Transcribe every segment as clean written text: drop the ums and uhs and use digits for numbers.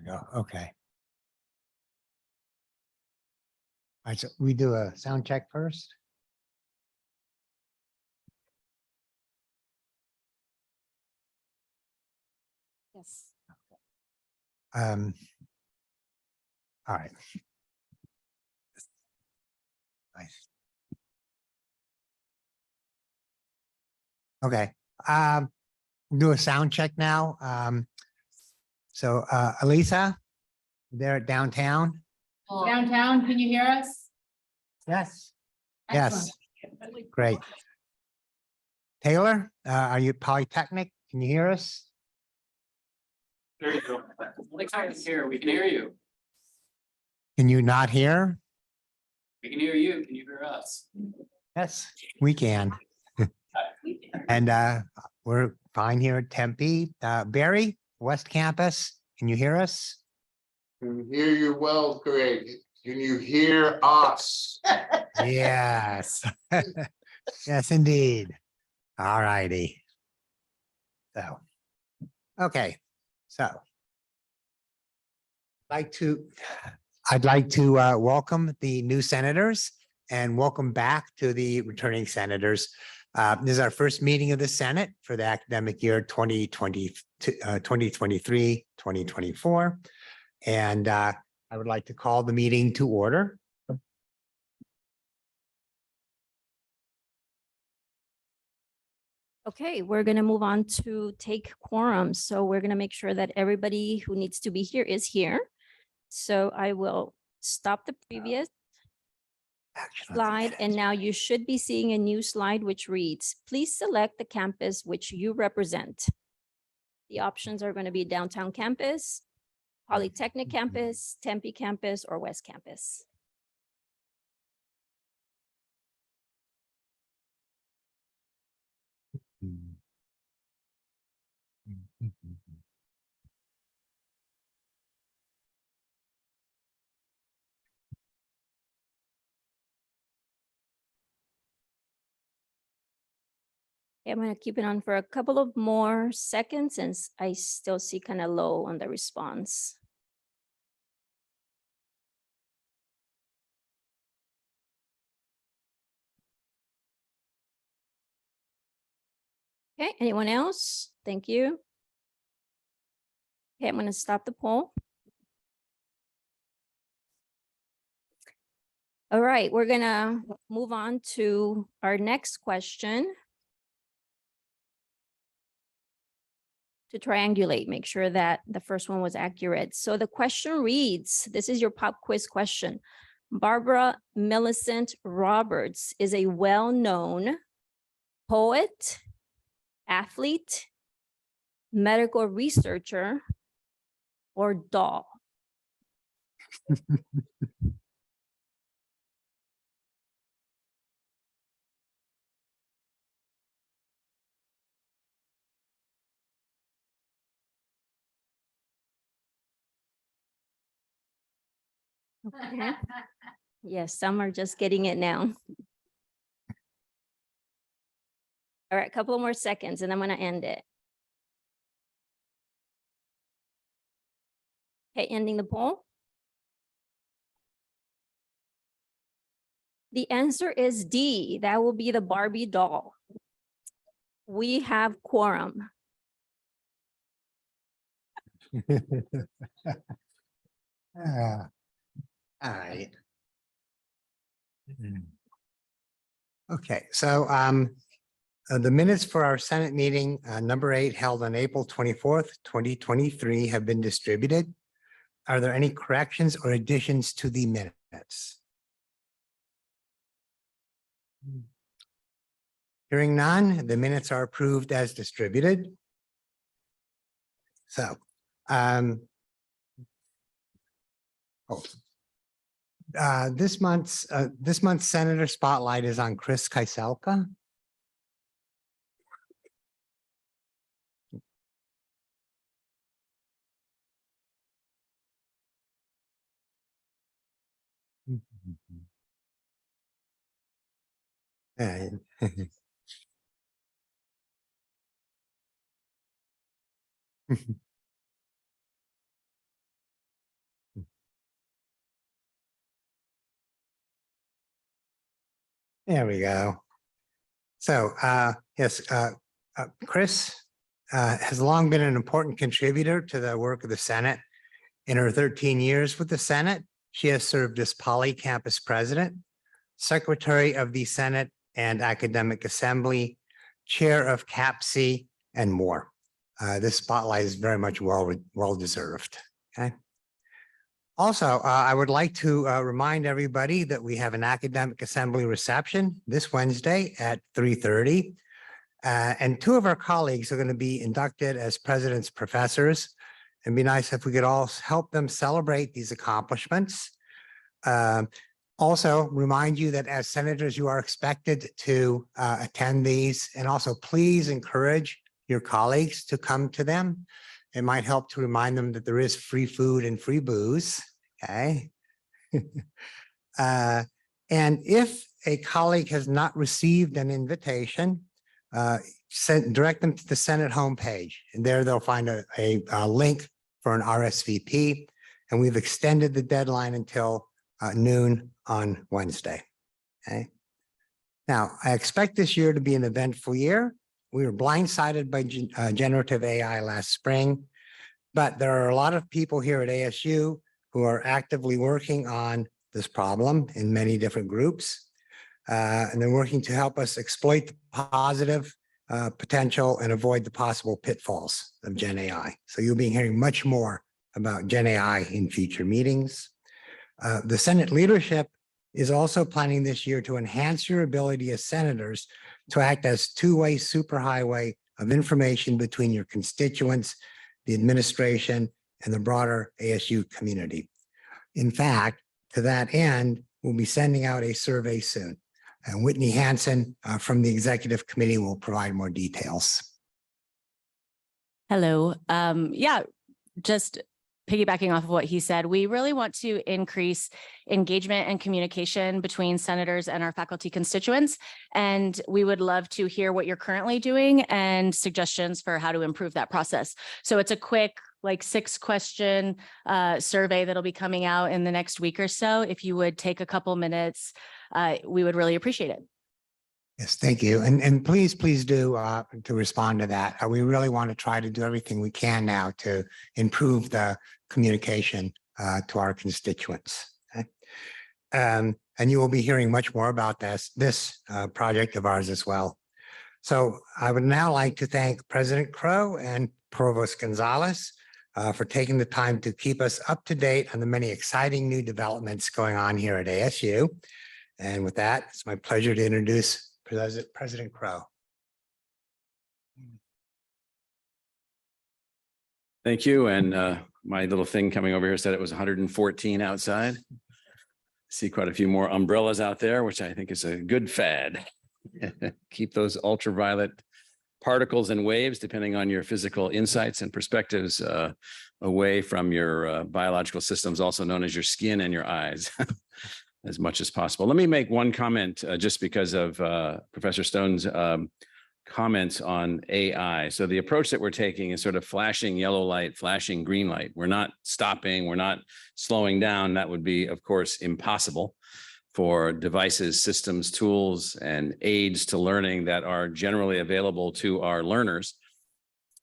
go. Okay. All right, so we do a sound check first. Yes. All right. Nice. Okay. Do a sound check now. So Elisa, there at downtown? Downtown, can you hear us? Yes. Yes. Excellent. Great. Taylor, are you Polytechnic? Can you hear us? There you go. Like I can hear, we can hear you. Can you not hear? We can hear you. Can you hear us? Yes, we can. And we're fine here at Tempe. Barry, West Campus, can you hear us? Can hear you well, Greg. Can you hear us? Yes. Yes, indeed. All righty. So, okay, so I'd like to welcome the new senators and welcome back to the returning senators. This is our first meeting of the Senate for the academic year 2023, 2024. And I would like to call the meeting to order. Okay, we're going to move on to take quorum. So we're going to make sure that everybody who needs to be here is here. So I will stop the previous Action on the slide, minutes. and now you should be seeing a new slide which reads, please select the campus which you represent. The options are going to be downtown campus, Polytechnic campus, Tempe campus, or West campus. Okay, I'm going to keep it on for a couple of more seconds since I still see kind of low on the response. Okay, anyone else? Thank you. Okay, I'm going to stop the poll. All right, we're going to move on to our next question. To triangulate, make sure that the first one was accurate. So the question reads, this is your pop quiz question. Barbara Millicent Roberts is a well-known poet, athlete, medical researcher, or doll? Okay. Yes, some are just getting it now. All right, a couple more seconds and I'm going to end it. Okay, ending the poll. The answer is D. That will be the Barbie doll. We have quorum. All right. Okay, so the minutes for our Senate meeting, number 8, held on April 24th, 2023 have been distributed. Are there any corrections or additions to the minutes? Hearing none, the minutes are approved as distributed. So, this month's Senator Spotlight is on Chris Kieselka. And There we go. So, yes, Chris has long been an important contributor to the work of the Senate. In her 13 years with the Senate, she has served as Poly Campus President, Secretary of the Senate and Academic Assembly, Chair of CAPC, and more. This spotlight is very much well-deserved. Okay. Also, I would like to remind everybody that we have an Academic Assembly reception this Wednesday at 3:30. And two of our colleagues are going to be inducted as President's Professors. It'd be nice if we could all help them celebrate these accomplishments. Also remind you that as senators, you are expected to attend these, and also please encourage your colleagues to come to them. It might help to remind them that there is free food and free booze, okay? And if a colleague has not received an invitation, direct them to the Senate homepage, and there they'll find a link for an RSVP, and we've extended the deadline until noon on Wednesday. Okay. Now, I expect this year to be an eventful year. We were blindsided by generative AI last spring, but there are a lot of people here at ASU who are actively working on this problem in many different groups. And they're working to help us exploit the positive potential and avoid the possible pitfalls of Gen AI. So you'll be hearing much more about Gen AI in future meetings. The Senate leadership is also planning this year to enhance your ability as senators to act as two-way superhighway of information between your constituents, the administration, and the broader ASU community. In fact, to that end, we'll be sending out a survey soon. And Whitney Hansen from the executive committee will provide more details. Hello. Yeah, just piggybacking off of what he said, we really want to increase engagement and communication between senators and our faculty constituents. And we would love to hear what you're currently doing and suggestions for how to improve that process. So it's a quick, like 6-question survey that'll be coming out in the next week or so. If you would take a couple minutes, we would really appreciate it. Yes, thank you. And please do to respond to that. We really want to try to do everything we can now to improve the communication to our constituents. Okay? And you will be hearing much more about this project of ours as well. So I would now like to thank President Crow and Provost Gonzalez for taking the time to keep us up to date on the many exciting new developments going on here at ASU. And with that, it's my pleasure to introduce President Crow. Thank you. And my little thing coming over here said it was 114 outside. See quite a few more umbrellas out there, which I think is a good fad. Keep those ultraviolet particles and waves, depending on your physical insights and perspectives, away from your biological systems, also known as your skin and your eyes. As much as possible. Let me make one comment just because of Professor Stone's comments on AI. So the approach that we're taking is sort of flashing yellow light, flashing green light. We're not stopping, we're not slowing down. That would be, of course, impossible for devices, systems, tools, and aids to learning that are generally available to our learners.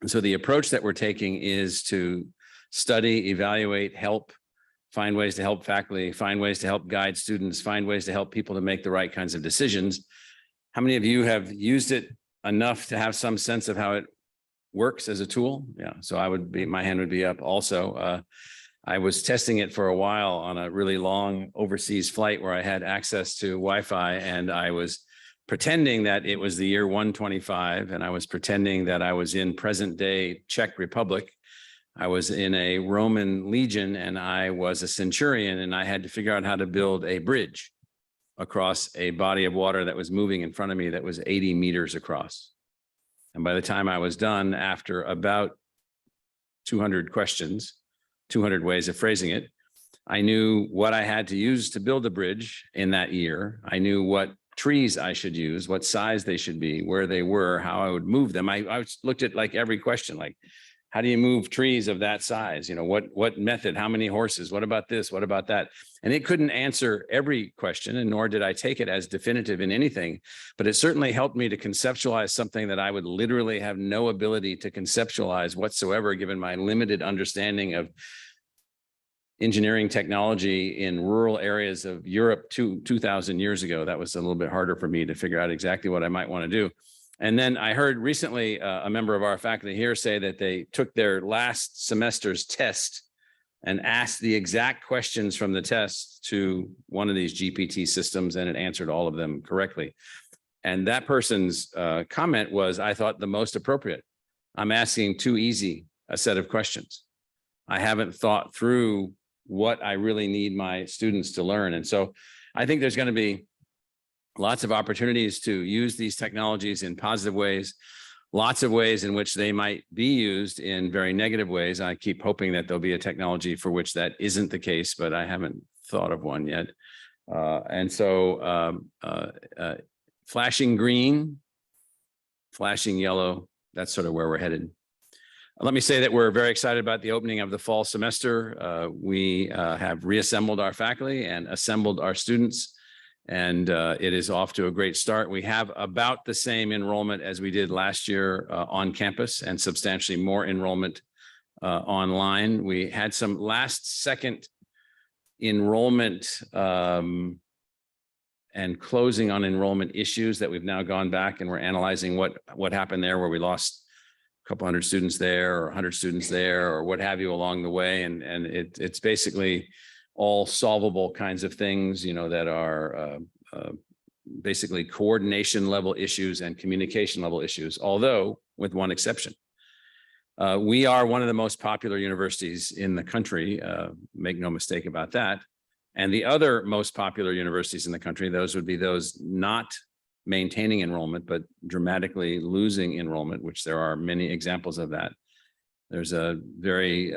And so the approach that we're taking is to study, evaluate, help, find ways to help faculty, find ways to help guide students, find ways to help people to make the right kinds of decisions. How many of you have used it enough to have some sense of how it works as a tool? Yeah, so my hand would be up also. I was testing it for a while on a really long overseas flight where I had access to Wi-Fi, and I was pretending that it was the year 125, and I was pretending that I was in present day Czech Republic. I was in a Roman legion and I was a centurion, and I had to figure out how to build a bridge across a body of water that was moving in front of me that was 80 meters across. And by the time I was done, after about 200 questions, 200 ways of phrasing it, I knew what I had to use to build a bridge in that year. I knew what trees I should use, what size they should be, where they were, how I would move them. I looked at like every question, like, How do you move trees of that size? You know, what method, how many horses, what about this, what about that? And it couldn't answer every question, and nor did I take it as definitive in anything, but it certainly helped me to conceptualize something that I would literally have no ability to conceptualize whatsoever, given my limited understanding of engineering technology in rural areas of Europe 2,000 years ago. That was a little bit harder for me to figure out exactly what I might want to do. And then I heard recently a member of our faculty here say that they took their last semester's test and asked the exact questions from the test to one of these GPT systems, and it answered all of them correctly. And that person's comment was, I thought, the most appropriate. I'm asking too easy a set of questions. I haven't thought through what I really need my students to learn. And so I think there's going to be lots of opportunities to use these technologies in positive ways, lots of ways in which they might be used in very negative ways. I keep hoping that there'll be a technology for which that isn't the case, but I haven't thought of one yet. Flashing green, flashing yellow, that's sort of where we're headed. Let me say that we're very excited about the opening of the fall semester. We have reassembled our faculty and assembled our students, and it is off to a great start. We have about the same enrollment as we did last year on campus, and substantially more enrollment online. We had some last second enrollment and closing on enrollment issues that we've now gone back and we're analyzing what happened there, where we lost a couple hundred students there or 100 students there or what have you along the way. And it's basically all solvable kinds of things, you know, that are basically coordination level issues and communication level issues, although with one exception. We are one of the most popular universities in the country, make no mistake about that. And the other most popular universities in the country, those would be those not maintaining enrollment, but dramatically losing enrollment, which there are many examples of that. There's a very,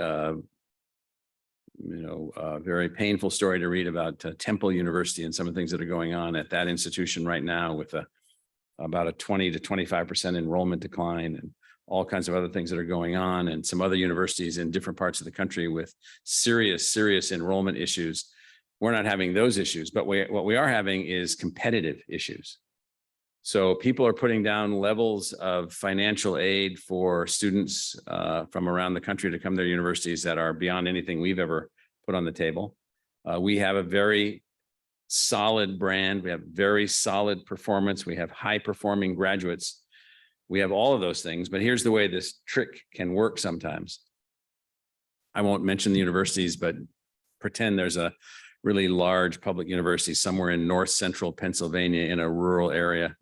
very painful story to read about Temple University and some of the things that are going on at that institution right now with about a 20 to 25% enrollment decline and all kinds of other things that are going on, and some other universities in different parts of the country with serious enrollment issues. We're not having those issues, but what we are having is competitive issues. So people are putting down levels of financial aid for students from around the country to come to their universities that are beyond anything we've ever put on the table. We have a very solid brand. We have very solid performance. We have high performing graduates. We have all of those things, but here's the way this trick can work sometimes. I won't mention the universities, but pretend there's a really large public university somewhere in north central Pennsylvania in a rural area,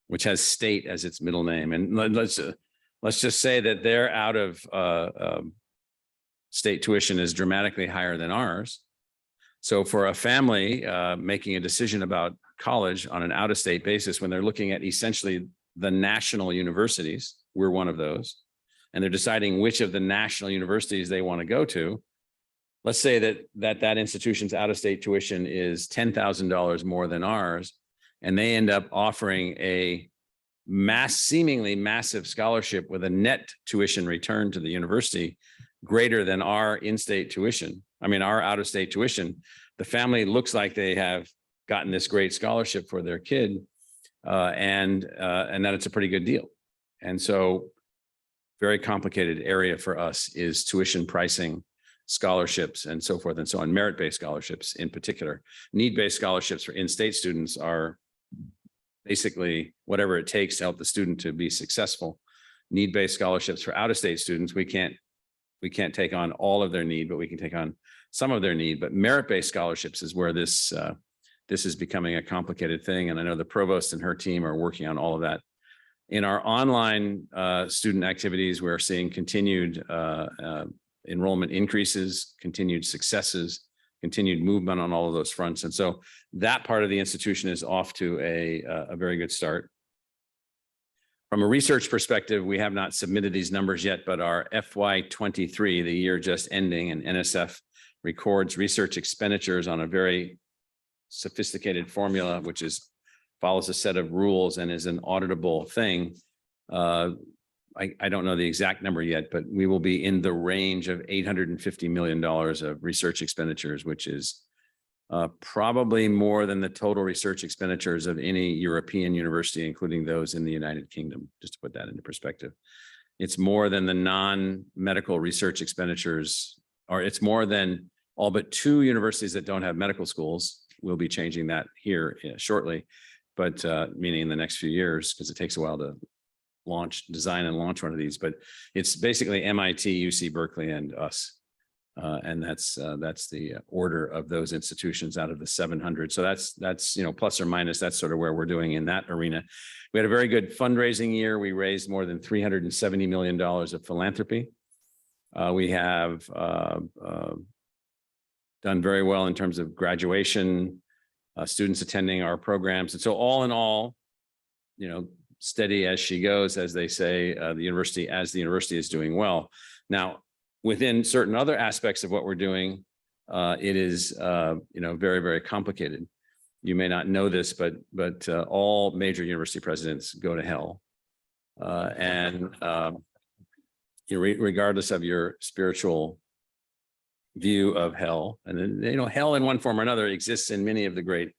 which has state as its middle name. And let's just say that their out of state tuition is dramatically higher than ours. So for a family making a decision about college on an out of state basis, when they're looking at essentially the national universities, we're one of those, and they're deciding which of the national universities they want to go to. Let's say that institution's out of state tuition is $10,000 more than ours, and they end up offering a seemingly massive scholarship with a net tuition return to the university greater than our in-state tuition. I mean, our out-of-state tuition. The family looks like they have gotten this great scholarship for their kid, and that it's a pretty good deal. And so, very complicated area for us is tuition pricing, scholarships, and so forth and so on. Merit-based scholarships in particular. Need-based scholarships for in-state students are basically whatever it takes to help the student to be successful. Need-based scholarships for out-of-state students, we can't take on all of their need, but we can take on some of their need. But merit-based scholarships is where this is becoming a complicated thing. And I know the provost and her team are working on all of that. In our online student activities, we're seeing continued enrollment increases, continued successes, continued movement on all of those fronts. And so that part of the institution is off to a very good start. From a research perspective, we have not submitted these numbers yet, but our FY23, the year just ending, and NSF records research expenditures on a very sophisticated formula, which follows a set of rules and is an auditable thing. I I don't know the exact number yet, but we will be in the range of $850 million of research expenditures, which is probably more than the total research expenditures of any European university, including those in the United Kingdom, just to put that into perspective. It's more than the non-medical research expenditures, or it's more than all but 2 universities that don't have medical schools. We'll be changing that here shortly, but meaning in the next few years, because it takes a while to design and launch one of these, but it's basically MIT, UC Berkeley, and us. And that's the order of those institutions out of the 700. So that's, you know, plus or minus, that's sort of where we're doing in that arena. We had a very good fundraising year. We raised more than $370 million of philanthropy. We have done very well in terms of graduation, students attending our programs. And so all in all, you know, steady as she goes, as they say, the university is doing well. Now, within certain other aspects of what we're doing, it is, you know, very, very complicated. You may not know this, but all major university presidents go to hell. And regardless of your spiritual view of hell, and then, you know, hell in one form or another exists in many of the great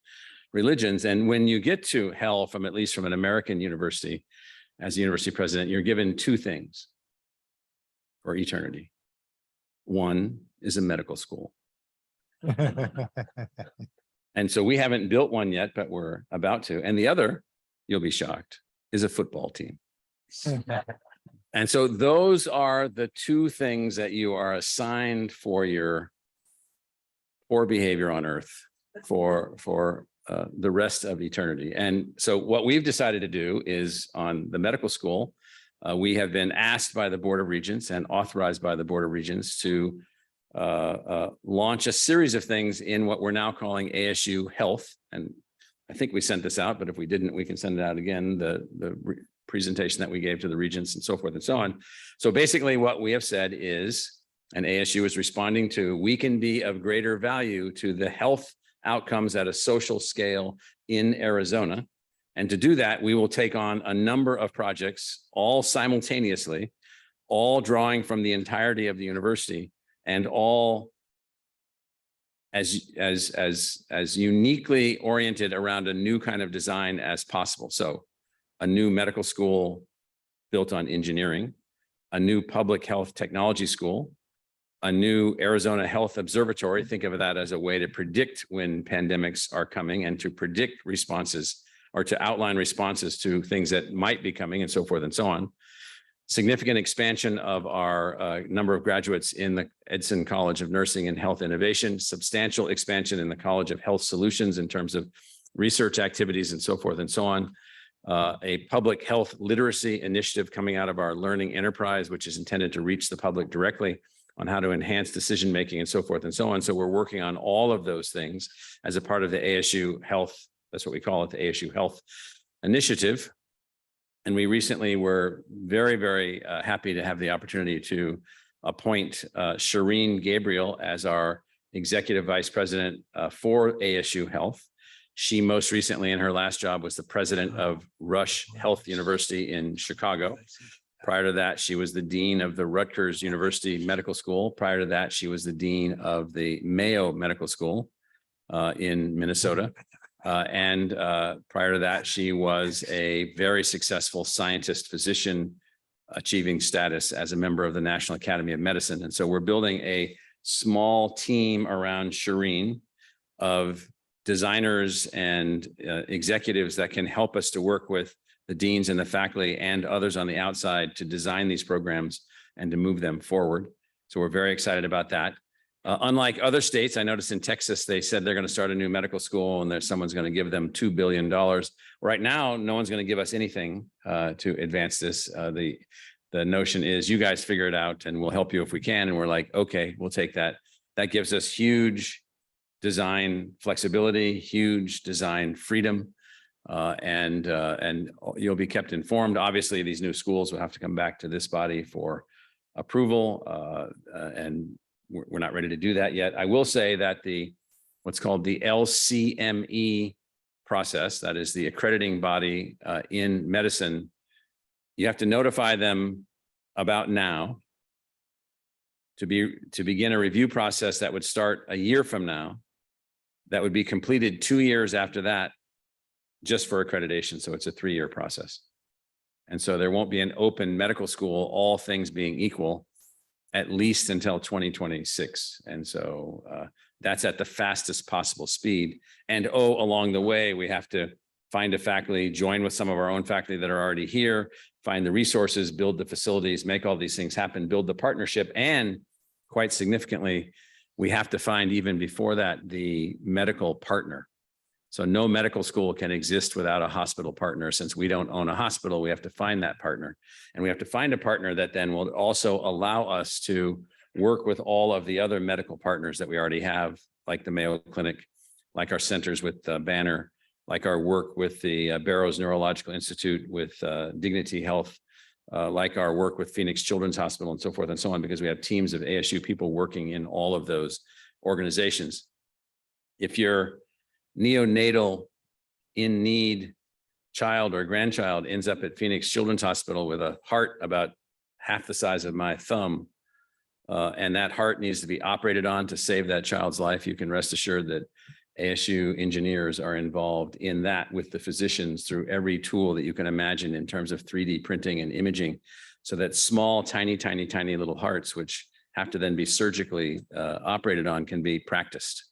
religions. And when you get to hell from, at least from an American university, as a university president, you're given 2 things for eternity. One is a medical school. And so we haven't built one yet, but we're about to. And the other, you'll be shocked, is a football team. And so those are the 2 things that you are assigned for your poor behavior on earth for the rest of eternity. And so what we've decided to do is, on the medical school, we have been asked by the Board of Regents and authorized by the Board of Regents to launch a series of things in what we're now calling ASU Health. And I think we sent this out, but if we didn't, we can send it out again, the presentation that we gave to the regents and so forth and so on. So basically what we have said is, and ASU is responding to, we can be of greater value to the health outcomes at a social scale in Arizona. And to do that, we will take on a number of projects, all simultaneously, all drawing from the entirety of the university, and all as uniquely oriented around a new kind of design as possible. So a new medical school built on engineering, a new public health technology school, a new Arizona Health Observatory. Think of that as a way to predict when pandemics are coming and to predict responses, or to outline responses to things that might be coming, and so forth and so on. Significant expansion of our number of graduates in the Edson College of Nursing and Health Innovation, substantial expansion in the College of Health Solutions in terms of research activities and so forth and so on. A public health literacy initiative coming out of our learning enterprise, which is intended to reach the public directly on how to enhance decision-making and so forth and so on. So we're working on all of those things as a part of the ASU Health, that's what we call it, the ASU Health Initiative. And we recently were very, very happy to have the opportunity to appoint Shireen Gabriel as our Executive Vice President for ASU Health. She most recently, in her last job, was the president of Rush Health University in Chicago. Prior to that, she was the dean of the Rutgers University Medical School. Prior to that, she was the dean of the Mayo Medical School in Minnesota. And prior to that, she was a very successful scientist physician, achieving status as a member of the National Academy of Medicine. And so we're building a small team around Shireen of designers and executives that can help us to work with the deans and the faculty and others on the outside to design these programs and to move them forward. So we're very excited about that. Unlike other states, I noticed in Texas, they said they're going to start a new medical school and someone's going to give them $2 billion. Right now, no one's going to give us anything to advance this. The notion is, you guys figure it out and we'll help you if we can. And we're like, okay, we'll take that. That gives us huge design flexibility, huge design freedom, and you'll be kept informed. Obviously, these new schools will have to come back to this body for approval, and we're not ready to do that yet. I will say that what's called the LCME process, that is the accrediting body in medicine, you have to notify them about now to begin a review process that would start a year from now, that would be completed 2 years after that, just for accreditation. So it's a 3-year process. And so there won't be an open medical school, all things being equal, at least until 2026. And so that's at the fastest possible speed. And along the way, we have to find a faculty, join with some of our own faculty that are already here, find the resources, build the facilities, make all these things happen, build the partnership. And quite significantly, we have to find, even before that, the medical partner. So no medical school can exist without a hospital partner. Since we don't own a hospital, we have to find that partner. And we have to find a partner that then will also allow us to work with all of the other medical partners that we already have, like the Mayo Clinic, like our centers with Banner, like our work with the Barrows Neurological Institute, with Dignity Health, like our work with Phoenix Children's Hospital, and so forth and so on, because we have teams of ASU people working in all of those organizations. If you're neonatal in need child or grandchild ends up at Phoenix Children's Hospital with a heart about half the size of my thumb, and that heart needs to be operated on to save that child's life, you can rest assured that ASU engineers are involved in that with the physicians through every tool that you can imagine in terms of 3D printing and imaging, so that small, tiny, tiny, tiny little hearts, which have to then be surgically operated on, can be practiced.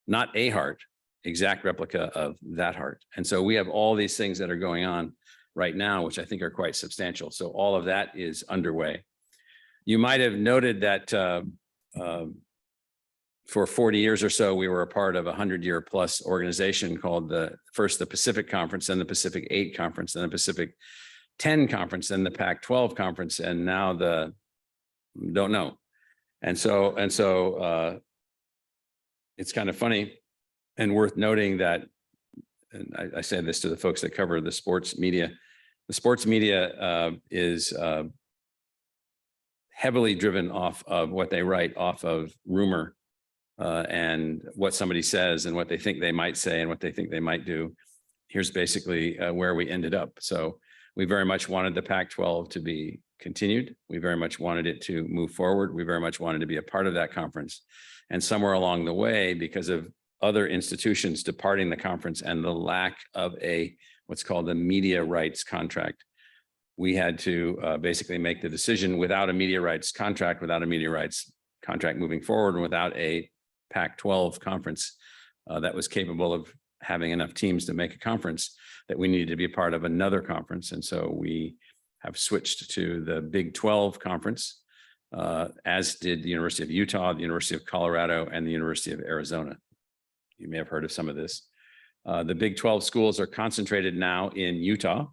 Not a heart, exact replica of that heart. And so we have all these things that are going on right now, which I think are quite substantial. So all of that is underway. You might have noted that for 40 years or so, we were a part of a 100-year plus organization called first the Pacific Conference, then the Pacific 8 Conference, then the Pacific 10 Conference, then the Pac-12 Conference, and now the don't know. And so it's kind of funny and worth noting that, and I say this to the folks that cover the sports media is heavily driven off of what they write, off of rumor and what somebody says and what they think they might say and what they think they might do. Here's basically where we ended up. So we very much wanted the Pac-12 to be continued. We very much wanted it to move forward. We very much wanted to be a part of that conference. And somewhere along the way, because of other institutions departing the conference and the lack of what's called a media rights contract, we had to basically make the decision, without a media rights contract, moving forward, and without a Pac-12 conference that was capable of having enough teams to make a conference, that we needed to be a part of another conference. And so we have switched to the Big 12 conference, as did the University of Utah, the University of Colorado, and the University of Arizona. You may have heard of some of this. The Big 12 schools are concentrated now in Utah,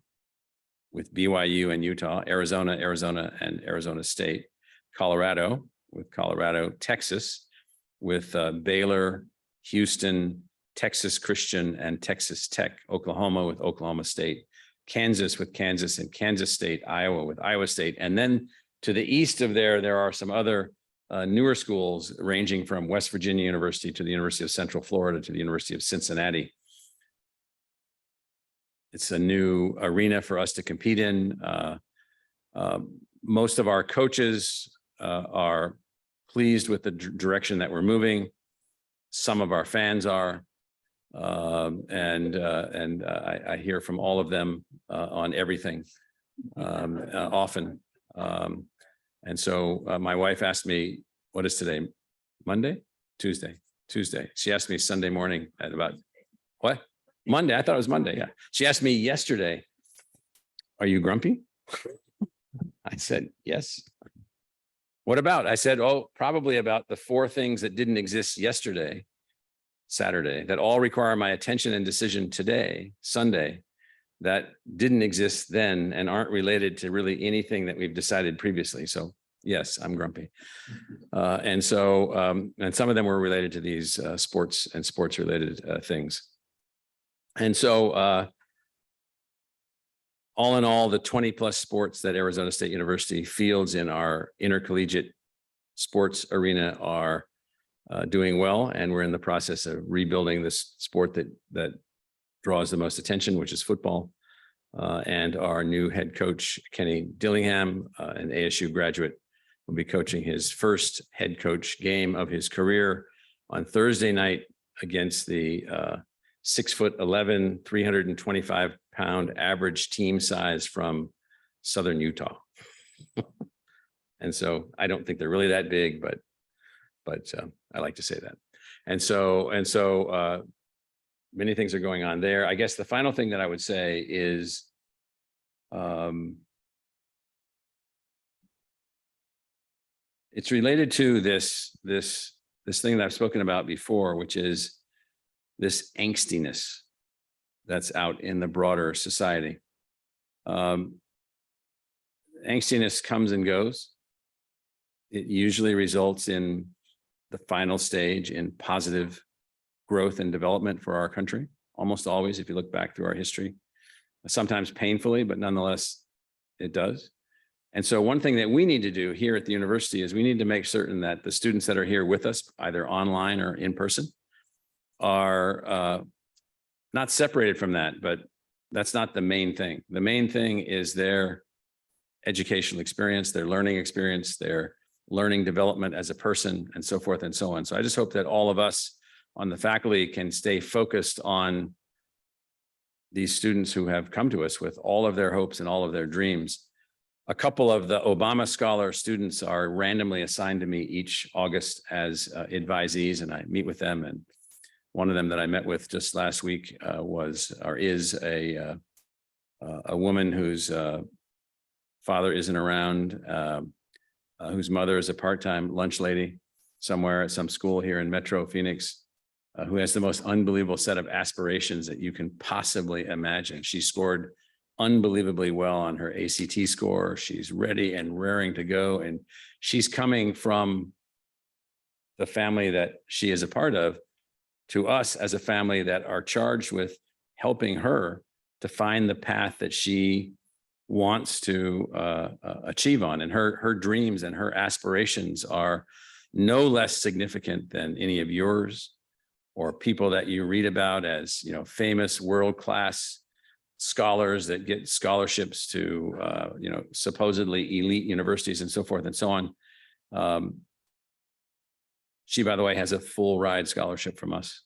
with BYU and Utah, Arizona, and Arizona State, Colorado, with Colorado, Texas, with Baylor, Houston, Texas Christian, and Texas Tech, Oklahoma with Oklahoma State, Kansas with Kansas and Kansas State, Iowa with Iowa State. And then to the east of there are some other newer schools ranging from West Virginia University to the University of Central Florida to the University of Cincinnati. It's a new arena for us to compete in. Most of our coaches are pleased with the direction that we're moving. Some of our fans are, and I hear from all of them on everything often. And so my wife asked me, what is today? Monday? Tuesday. She asked me Sunday morning at about, what? Monday. I thought it was Monday. Yeah. She asked me yesterday, are you grumpy? I said, yes. What about? I said, oh, probably about the 4 things that didn't exist yesterday, Saturday, that all require my attention and decision today, Sunday, that didn't exist then and aren't related to really anything that we've decided previously. So yes, I'm grumpy. And some of them were related to these sports and sports related things. And so all in all, the 20 plus sports that Arizona State University fields in our intercollegiate sports arena are doing well. And we're in the process of rebuilding this sport that draws the most attention, which is football. And our new head coach, Kenny Dillingham, an ASU graduate, will be coaching his first head coach game of his career on Thursday night against the 6'11", 325-pound average team size from Southern Utah. And so I don't think they're really that big, but I like to say that. And so many things are going on there. I guess the final thing that I would say is it's related to this thing that I've spoken about before, which is this angstiness that's out in the broader society. Angstiness comes and goes. It usually results in the final stage in positive growth and development for our country, almost always, if you look back through our history, sometimes painfully, but nonetheless, it does. And so one thing that we need to do here at the university is we need to make certain that the students that are here with us, either online or in person, are not separated from that, but that's not the main thing. The main thing is their educational experience, their learning experience, their learning development as a person, and so forth and so on. So I just hope that all of us on the faculty can stay focused on these students who have come to us with all of their hopes and all of their dreams. A couple of the Obama Scholar students are randomly assigned to me each August as advisees, and I meet with them. And one of them that I met with just last week is a woman whose father isn't around, whose mother is a part-time lunch lady somewhere at some school here in Metro Phoenix, who has the most unbelievable set of aspirations that you can possibly imagine. She scored unbelievably well on her ACT score. She's ready and raring to go. And she's coming from the family that she is a part of to us as a family that are charged with helping her to find the path that she wants to achieve on. And her dreams and her aspirations are no less significant than any of yours or people that you read about as, famous world-class scholars that get scholarships to, supposedly elite universities and so forth and so on. She, by the way, has a full ride scholarship from us,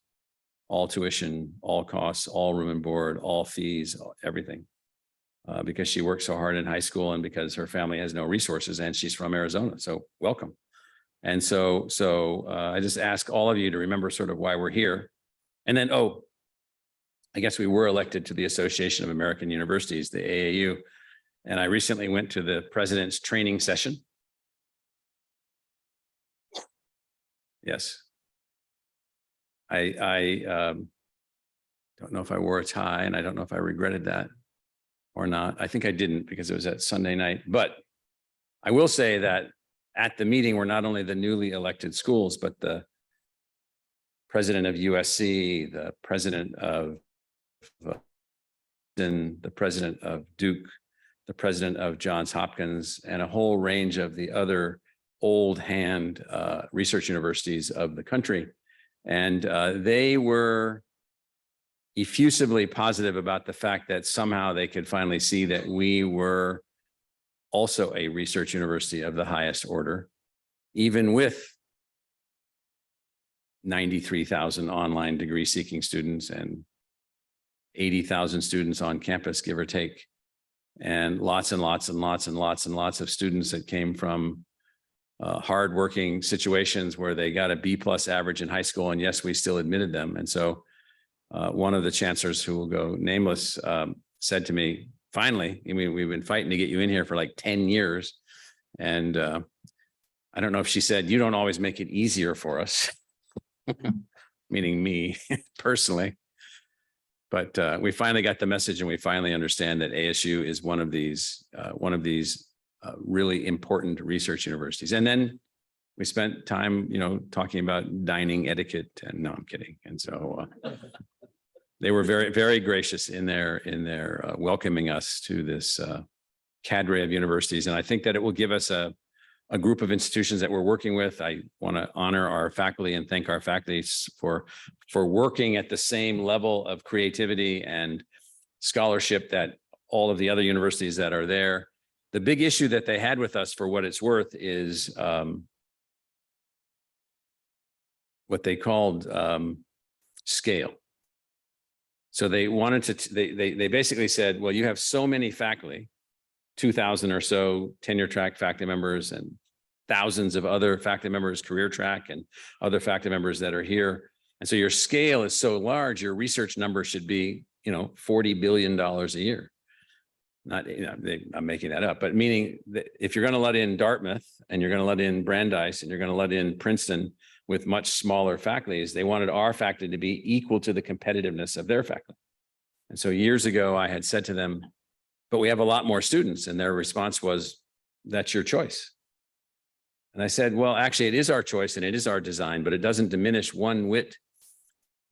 all tuition, all costs, all room and board, all fees, everything. Because she worked so hard in high school and because her family has no resources and she's from Arizona. So welcome. And so I just ask all of you to remember sort of why we're here. And then, I guess we were elected to the Association of American Universities, the AAU. And I recently went to the president's training session. Yes. I don't know if I wore a tie, and I don't know if I regretted that or not. I think I didn't because it was at Sunday night. But I will say that at the meeting were not only the newly elected schools, but the president of USC, the president of the president of Duke, the president of Johns Hopkins, and a whole range of the other old hand research universities of the country. And they were effusively positive about the fact that somehow they could finally see that we were also a research university of the highest order, even with 93,000 online degree seeking students and 80,000 students on campus, give or take, and lots and lots and lots and lots and lots of students that came from hardworking situations where they got a B+ average in high school. And yes, we still admitted them. And so one of the chancellors, who will go nameless, said to me, finally, we've been fighting to get you in here for like 10 years. And I don't know if she said, you don't always make it easier for us, meaning me personally. But we finally got the message, and we finally understand that ASU is one of these really important research universities. And then we spent time, talking about dining etiquette, and no, I'm kidding. And so they were very, very gracious in their welcoming us to this cadre of universities. And I think that it will give us a group of institutions that we're working with. I want to honor our faculty and thank our faculty for working at the same level of creativity and scholarship that all of the other universities that are there. The big issue that they had with us, for what it's worth, is what they called scale. So they wanted to, they basically said, well, you have so many faculty, 2,000 or so tenure track faculty members and thousands of other faculty members, career track, and other faculty members that are here. And so your scale is so large, your research number should be, $40 billion a year. Not, I'm making that up, but meaning that if you're going to let in Dartmouth and you're going to let in Brandeis and you're going to let in Princeton with much smaller faculties, they wanted our faculty to be equal to the competitiveness of their faculty. And so years ago, I had said to them, but we have a lot more students. And their response was, that's your choice. And I said, well, actually, it is our choice and it is our design, but it doesn't diminish one whit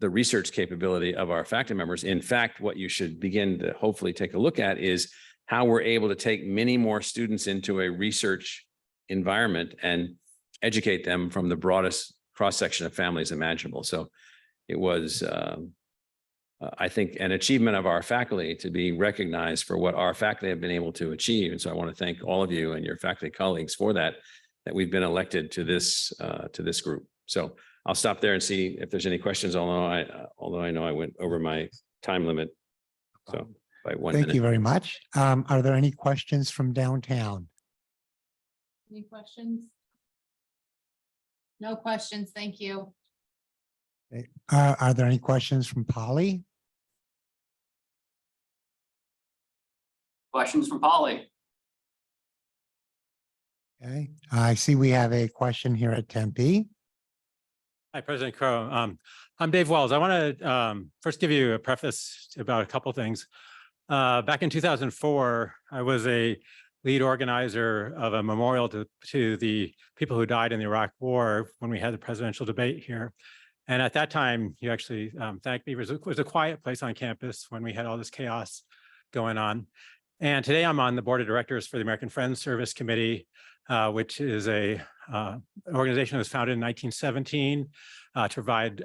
the research capability of our faculty members. In fact, what you should begin to hopefully take a look at is how we're able to take many more students into a research environment and educate them from the broadest cross-section of families imaginable. So it was, I think, an achievement of our faculty to be recognized for what our faculty have been able to achieve. And so I want to thank all of you and your faculty colleagues for that we've been elected to this group. So I'll stop there and see if there's any questions, although I know I went over my time limit. So by 1 minute. Thank you very much. Are there any questions from downtown? Any questions? No questions, thank you. Are there any questions from Polly? Questions from Polly? Okay, I see we have a question here at Tempe. Hi, President Crow. I'm Dave Wells. I want to first give you a preface about a couple things. Back in 2004, I was a lead organizer of a memorial to the people who died in the Iraq War when we had the presidential debate here. And at that time, you actually thanked me. It was a quiet place on campus when we had all this chaos going on. And today I'm on the board of directors for the American Friends Service Committee, which is a organization that was founded in 1917 to provide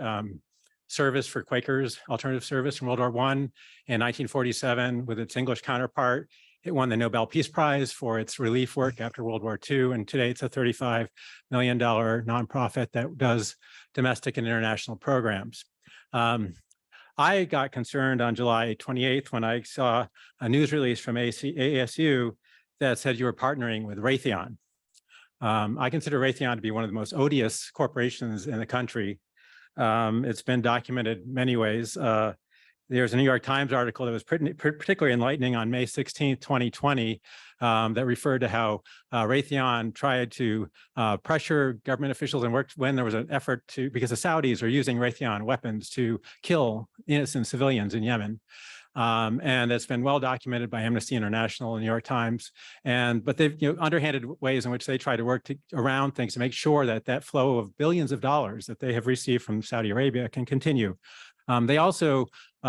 service for Quakers, alternative service from World War I. In 1947, with its English counterpart, it won the Nobel Peace Prize for its relief work after World War II. And today it's a $35 million nonprofit that does domestic and international programs. I got concerned on July 28th when I saw a news release from ASU that said you were partnering with Raytheon. I consider Raytheon to be one of the most odious corporations in the country. It's been documented many ways. There's a New York Times article that was particularly enlightening on May 16th, 2020, that referred to how Raytheon tried to pressure government officials and worked when there was an effort to, because the Saudis are using Raytheon weapons to kill innocent civilians in Yemen. And that's been well documented by Amnesty International and New York Times. But they've underhanded ways in which they try to work around things to make sure that that flow of billions of dollars that they have received from Saudi Arabia can continue. They also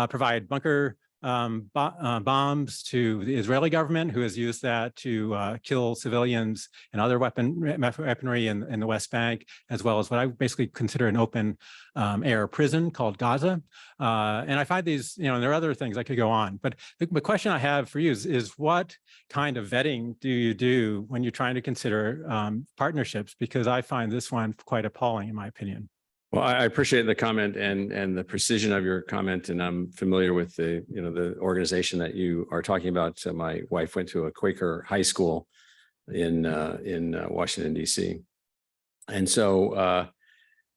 provide bunker bombs to the Israeli government, who has used that to kill civilians and other weaponry in the West Bank, as well as what I basically consider an open air prison called Gaza. And I find these, and there are other things I could go on, but the question I have for you is what kind of vetting do you do when you're trying to consider partnerships? Because I find this one quite appalling, in my opinion. Well, I appreciate the comment and the precision of your comment, and I'm familiar with the organization that you are talking about. My wife went to a Quaker high school in Washington, D.C. And so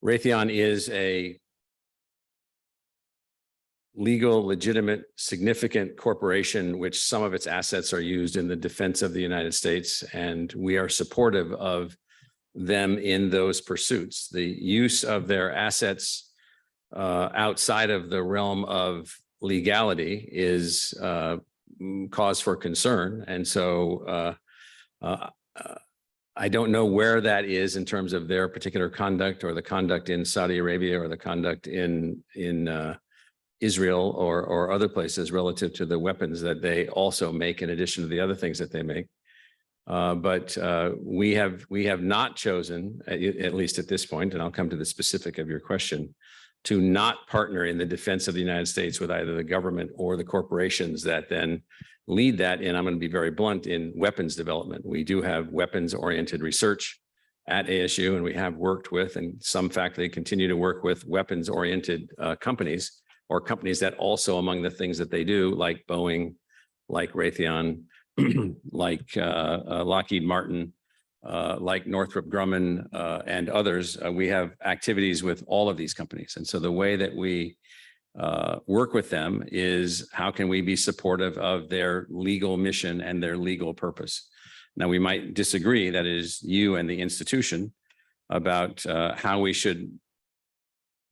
Raytheon is a legal, legitimate, significant corporation, which some of its assets are used in the defense of the United States, and we are supportive of them in those pursuits. The use of their assets outside of the realm of legality is cause for concern. And so I don't know where that is in terms of their particular conduct or the conduct in Saudi Arabia or the conduct in Israel or other places relative to the weapons that they also make in addition to the other things that they make. But we have not chosen, at least at this point, and I'll come to the specific of your question, to not partner in the defense of the United States with either the government or the corporations that then lead that. And I'm going to be very blunt in weapons development. We do have weapons-oriented research at ASU, and we have worked with, and some faculty continue to work with weapons-oriented companies, or companies that also, among the things that they do, like Boeing, like Raytheon, like Lockheed Martin, like Northrop Grumman and others, we have activities with all of these companies. And so the way that we work with them is how can we be supportive of their legal mission and their legal purpose? Now, we might disagree, that is you and the institution, about how we should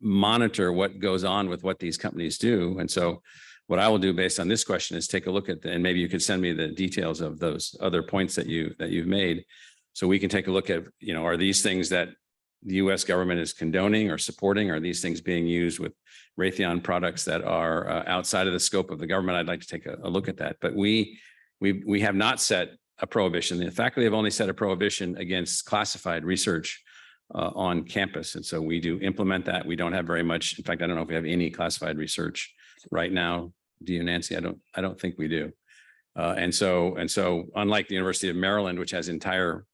monitor what goes on with what these companies do. And so what I will do based on this question is take a look at, and maybe you could send me the details of those other points that you've made. So we can take a look at, are these things that the US government is condoning or supporting? Are these things being used with Raytheon products that are outside of the scope of the government? I'd like to take a look at that. But we have not set a prohibition. The faculty have only set a prohibition against classified research on campus. And so we do implement that. We don't have very much. In fact, I don't know if we have any classified research right now. Do you, Nancy? I don't think we do. And so unlike the University of Maryland, which has entire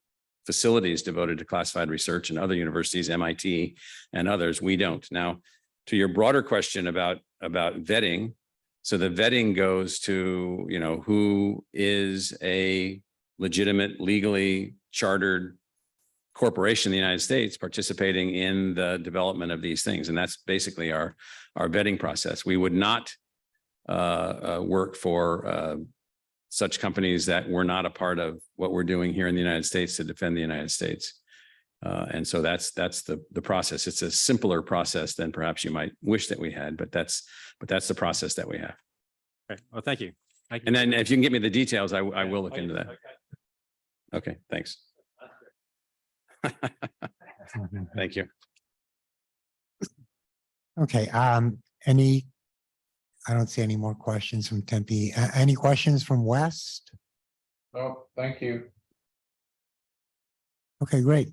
facilities devoted to classified research, and other universities, MIT and others, we don't. Now, to your broader question about vetting, so the vetting goes to, who is a legitimate, legally chartered corporation in the United States participating in the development of these things. And that's basically our vetting process. We would not work for such companies that were not a part of what we're doing here in the United States to defend the United States. And so that's the process. It's a simpler process than perhaps you might wish that we had, but that's the process that we have. Okay, well, thank you. And then if you can get me the details, I will look into that. Okay, thanks. Thank you. Okay, I don't see any more questions from Tempe. Any questions from West? Oh, thank you. Okay, great.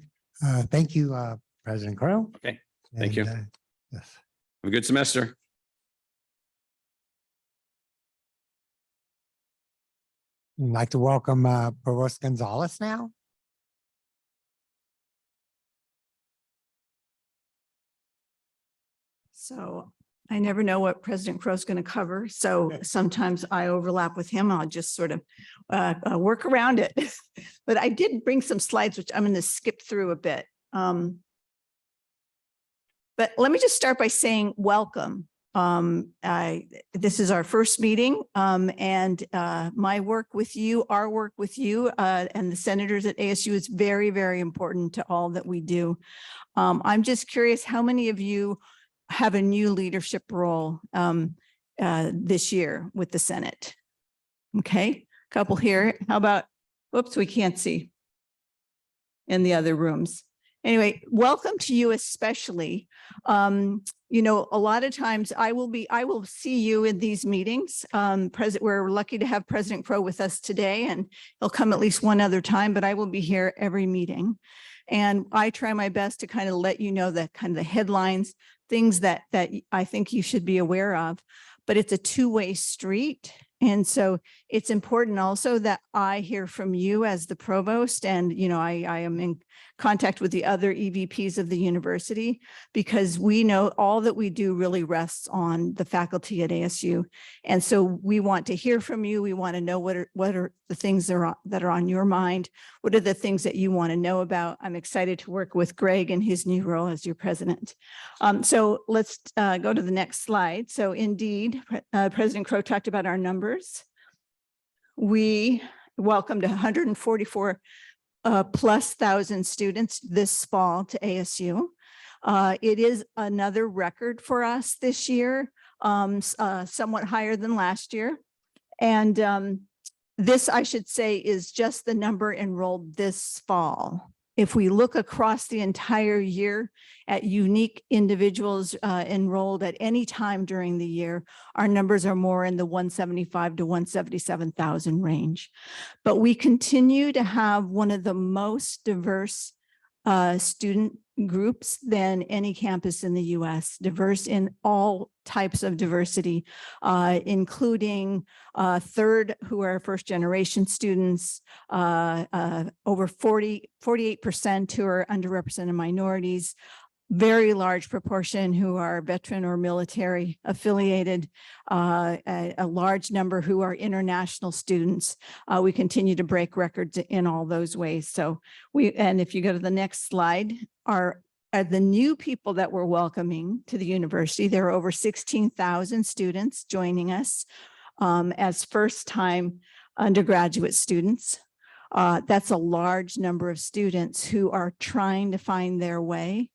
Thank you, President Crow. Okay, thank you. Yes. Have a good semester. I'd like to welcome Provost Gonzalez now. So I never know what President Crow's going to cover. So sometimes I overlap with him. I'll just sort of work around it. But I did bring some slides, which I'm going to skip through a bit. But let me just start by saying welcome. This is our first meeting, and my work with you, our work with you, and the senators at ASU is very, very important to all that we do. I'm just curious, how many of you have a new leadership role this year with the Senate? Okay, couple here. How about, whoops, we can't see in the other rooms. Anyway, welcome to you especially. A lot of times I will see you in these meetings. We're lucky to have President Crow with us today, and he'll come at least one other time, but I will be here every meeting. And I try my best to kind of let you know the kind of the headlines, things that I think you should be aware of, but it's a two-way street. And so it's important also that I hear from you as the provost, and, I am in contact with the other EVPs of the university, because we know all that we do really rests on the faculty at ASU. And so we want to hear from you. We want to know what are the things that are on your mind. What are the things that you want to know about? I'm excited to work with Greg in his new role as your president. So let's go to the next slide. So indeed, President Crow talked about our numbers. We welcomed 144 plus thousand students this fall to ASU. It is another record for us this year, somewhat higher than last year. And this, I should say, is just the number enrolled this fall. If we look across the entire year at unique individuals enrolled at any time during the year, our numbers are more in the 175 to 177,000 range. But we continue to have one of the most diverse student groups than any campus in the US, diverse in all types of diversity, including third who are first generation students, over 48% who are underrepresented minorities, very large proportion who are veteran or military affiliated, a large number who are international students. We continue to break records in all those ways. So and if you go to the next slide, are the new people that we're welcoming to the university. There are over 16,000 students joining us as first-time undergraduate students. That's a large number of students who are trying to find their way.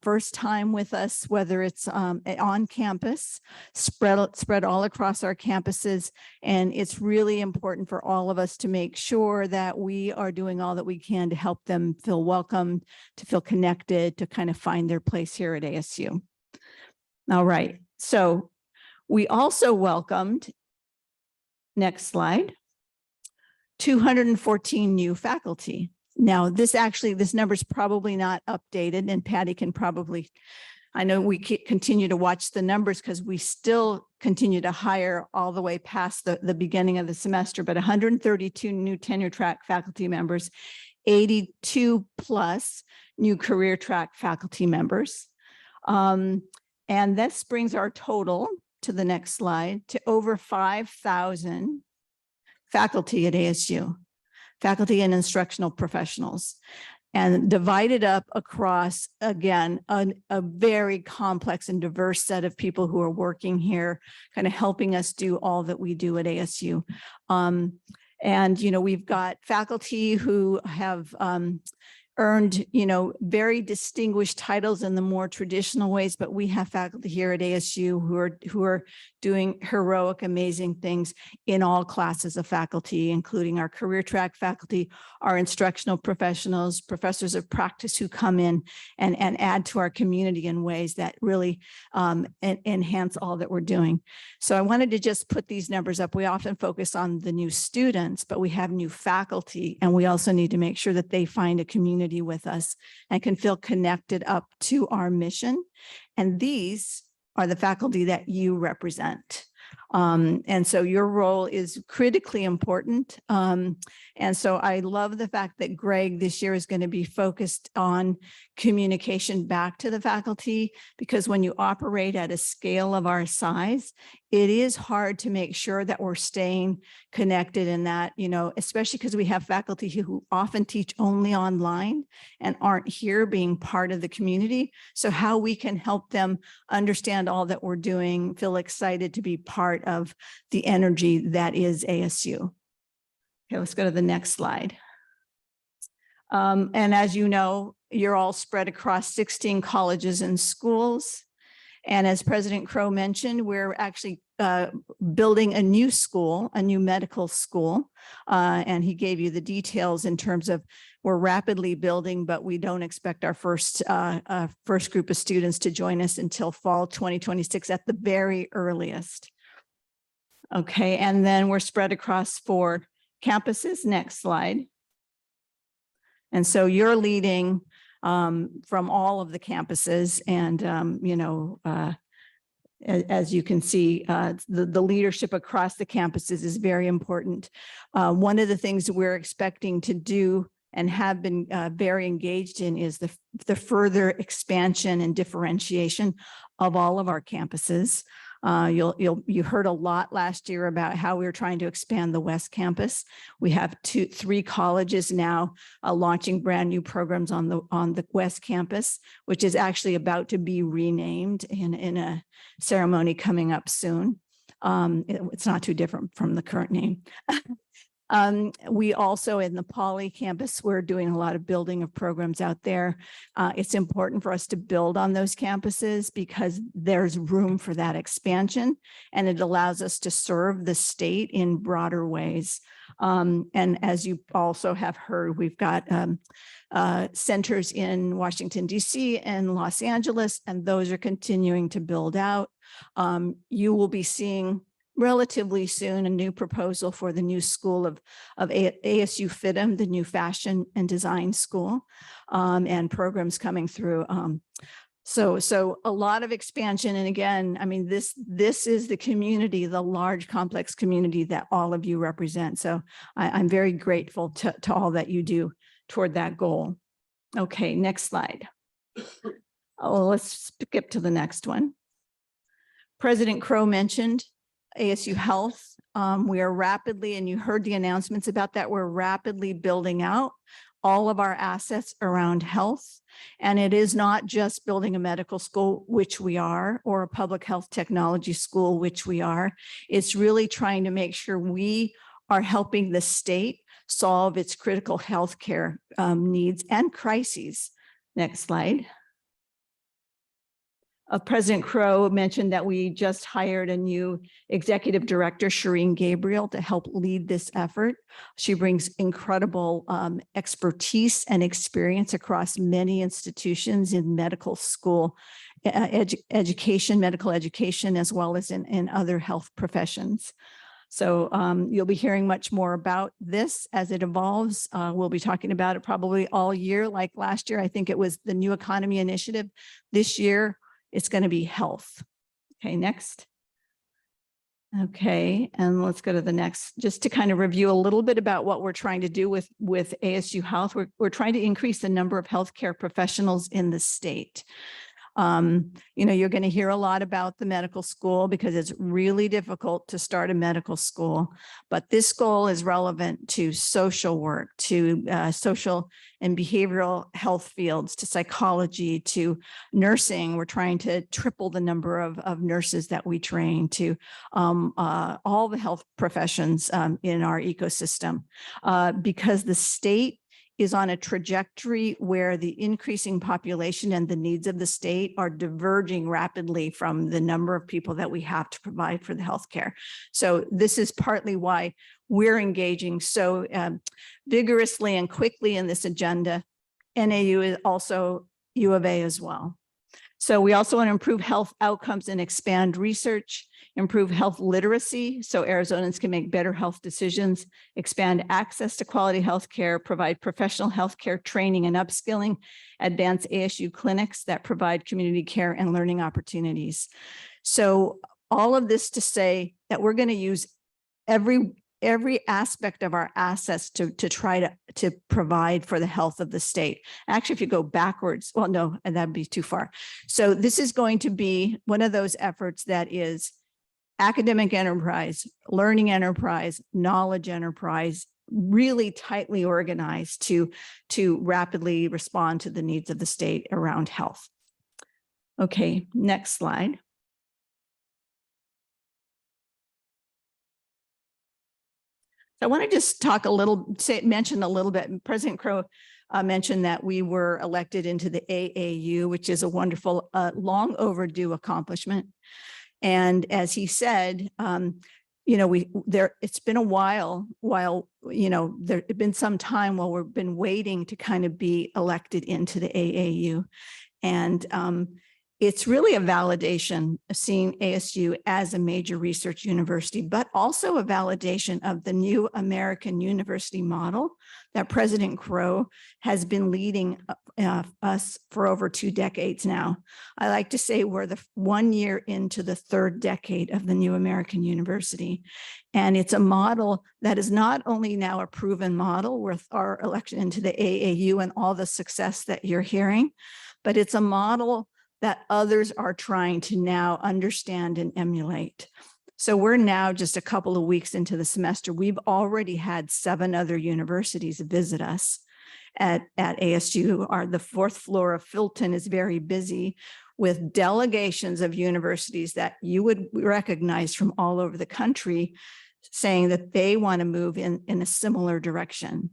First time with us, whether it's on campus, spread all across our campuses. And it's really important for all of us to make sure that we are doing all that we can to help them feel welcome, to feel connected, to kind of find their place here at ASU. All right, so we also welcomed, next slide, 214 new faculty. Now, this number is probably not updated, and Patty can probably, I know we continue to watch the numbers because we still continue to hire all the way past the beginning of the semester, but 132 new tenure track faculty members, 82 plus new career track faculty members. And this brings our total to the next slide to over 5,000 faculty at ASU. Faculty and instructional professionals, and divided up across, again, a very complex and diverse set of people who are working here, kind of helping us do all that we do at ASU. And, you know, we've got faculty who have earned, you know, very distinguished titles in the more traditional ways, but we have faculty here at ASU who are doing heroic, amazing things in all classes of faculty, including our career track faculty, our instructional professionals, professors of practice who come in and add to our community in ways that really enhance all that we're doing. So I wanted to just put these numbers up. We often focus on the new students, but we have new faculty, and we also need to make sure that they find a community with us and can feel connected up to our mission. And these are the faculty that you represent. And so your role is critically important. And so I love the fact that Greg this year is going to be focused on communication back to the faculty, because when you operate at a scale of our size, it is hard to make sure that we're staying connected in that, you know, especially because we have faculty who often teach only online and aren't here being part of the community. So how we can help them understand all that we're doing, feel excited to be part of the energy that is ASU. Okay, let's go to the next slide. And as you know, you're all spread across 16 colleges and schools. And as President Crow mentioned, we're actually building a new school, a new medical school. And he gave you the details in terms of we're rapidly building, but we don't expect our first group of students to join us until fall 2026 at the very earliest. Okay, and then we're spread across 4 campuses. Next slide. And so you're leading from all of the campuses, and you know, as you can see, the leadership across the campuses is very important. One of the things that we're expecting to do and have been very engaged in is the further expansion and differentiation of all of our campuses. You heard a lot last year about how we were trying to expand the West Campus. We have 3 colleges now launching brand new programs on the West Campus, which is actually about to be renamed in a ceremony coming up soon. It's not too different from the current name. We also, in the Poly campus, we're doing a lot of building of programs out there. It's important for us to build on those campuses because there's room for that expansion, and it allows us to serve the state in broader ways. And as you also have heard, we've got centers in Washington, D.C. and Los Angeles, and those are continuing to build out. You will be seeing relatively soon a new proposal for the new school of ASU FITM, the new fashion and design school, and programs coming through. So a lot of expansion. And again, I mean, this is the community, the large complex community that all of you represent. So I'm very grateful to all that you do toward that goal. Okay, next slide. Oh, let's skip to the next one. President Crow mentioned ASU Health. We are rapidly, and you heard the announcements about that, we're rapidly building out all of our assets around health. And it is not just building a medical school, which we are, or a public health technology school, which we are. It's really trying to make sure we are helping the state solve its critical healthcare needs and crises. Next slide. President Crow mentioned that we just hired a new executive director, Shireen Gabriel, to help lead this effort. She brings incredible expertise and experience across many institutions in medical school education, medical education, as well as in other health professions. So you'll be hearing much more about this as it evolves. We'll be talking about it probably all year. Like last year, I think it was the New Economy Initiative. This year, it's going to be health. Okay, next. Okay, and let's go to the next, just to kind of review a little bit about what we're trying to do with ASU Health. We're trying to increase the number of healthcare professionals in the state. You know, you're going to hear a lot about the medical school because it's really difficult to start a medical school, but this goal is relevant to social work, to social and behavioral health fields, to psychology, to nursing. We're trying to triple the number of nurses that we train, to all the health professions in our ecosystem, because the state is on a trajectory where the increasing population and the needs of the state are diverging rapidly from the number of people that we have to provide for the healthcare. So this is partly why we're engaging so vigorously and quickly in this agenda. NAU is also U of A as well. So we also want to improve health outcomes and expand research, improve health literacy so Arizonans can make better health decisions, expand access to quality healthcare, provide professional healthcare training and upskilling, advance ASU clinics that provide community care and learning opportunities. So all of this to say that we're going to use every aspect of our assets to try to provide for the health of the state. Actually, if you go backwards, well, no, and that'd be too far. So this is going to be one of those efforts that is academic enterprise, learning enterprise, knowledge enterprise, really tightly organized to rapidly respond to the needs of the state around health. Okay, next slide. I want to just talk a little, mention a little bit. President Crow mentioned that we were elected into the AAU, which is a wonderful, long overdue accomplishment. And as he said, you know, it's been a while, there had been some time while we've been waiting to kind of be elected into the AAU. And it's really a validation of seeing ASU as a major research university, but also a validation of the new American university model that President Crow has been leading us for over 2 decades now. I like to say we're the 1 year into the 3rd decade of the new American university. And it's a model that is not only now a proven model with our election into the AAU and all the success that you're hearing, but it's a model that others are trying to now understand and emulate. So we're now just a couple of weeks into the semester. We've already had 7 other universities visit us at ASU. The 4th floor of Fulton is very busy with delegations of universities that you would recognize from all over the country saying that they want to move in a similar direction.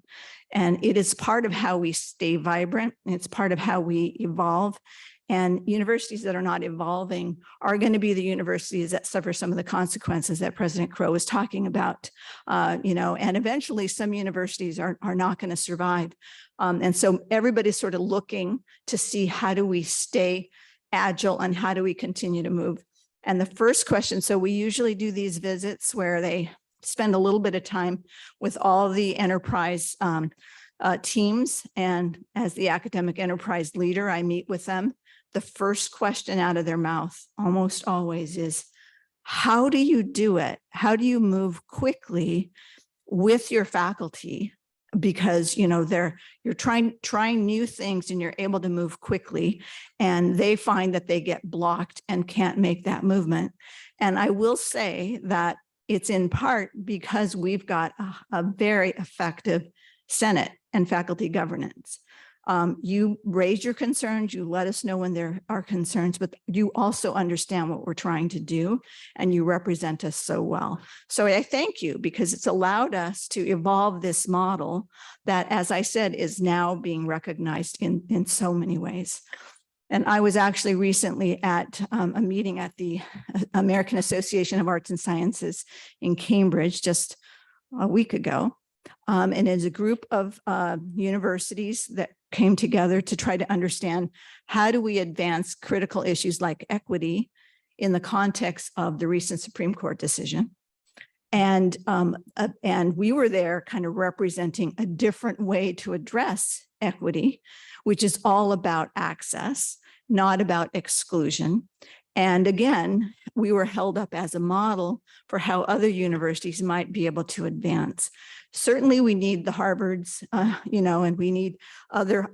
And it is part of how we stay vibrant. It's part of how we evolve. And universities that are not evolving are going to be the universities that suffer some of the consequences that President Crow was talking about, and eventually some universities are not going to survive. And so everybody's sort of looking to see how do we stay agile and how do we continue to move. And the first question, so we usually do these visits where they spend a little bit of time with all the enterprise teams. And as the academic enterprise leader, I meet with them. The first question out of their mouth almost always is, how do you do it? How do you move quickly with your faculty? Because, you know, you're trying new things and you're able to move quickly, and they find that they get blocked and can't make that movement. And I will say that it's in part because we've got a very effective Senate and faculty governance. You raise your concerns, you let us know when there are concerns, but you also understand what we're trying to do, and you represent us so well. So I thank you, because it's allowed us to evolve this model that, as I said, is now being recognized in so many ways. And I was actually recently at a meeting at the American Association of Arts and Sciences in Cambridge just a week ago. And it's a group of universities that came together to try to understand, how do we advance critical issues like equity in the context of the recent Supreme Court decision. And we were there kind of representing a different way to address equity, which is all about access, not about exclusion. And again, we were held up as a model for how other universities might be able to advance. Certainly, we need the Harvards, you know, and we need other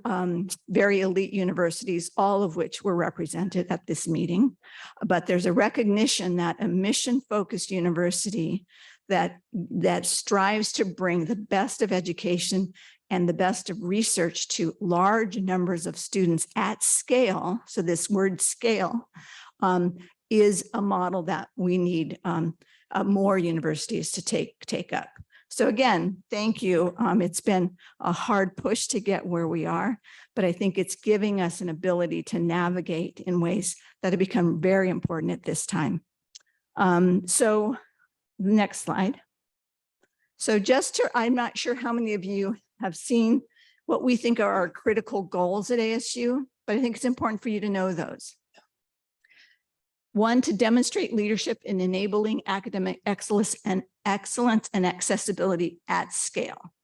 very elite universities, all of which were represented at this meeting. But there's a recognition that a mission-focused university that strives to bring the best of education and the best of research to large numbers of students at scale. So this word scale is a model that we need more universities to take up. So again, thank you. It's been a hard push to get where we are, but I think it's giving us an ability to navigate in ways that have become very important at this time. So next slide. So I'm not sure how many of you have seen what we think are our critical goals at ASU, but I think it's important for you to know those. One, to demonstrate leadership in enabling academic excellence and accessibility at scale.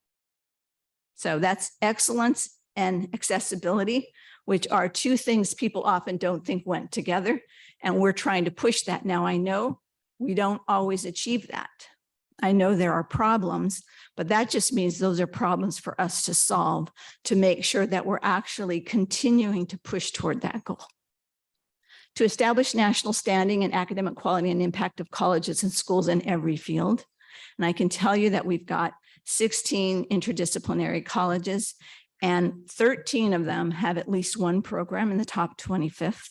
So that's excellence and accessibility, which are two things people often don't think went together. And we're trying to push that. Now, I know we don't always achieve that. I know there are problems, but that just means those are problems for us to solve, to make sure that we're actually continuing to push toward that goal. To establish national standing and academic quality and impact of colleges and schools in every field. And I can tell you that we've got 16 interdisciplinary colleges, and 13 of them have at least one program in the top 25th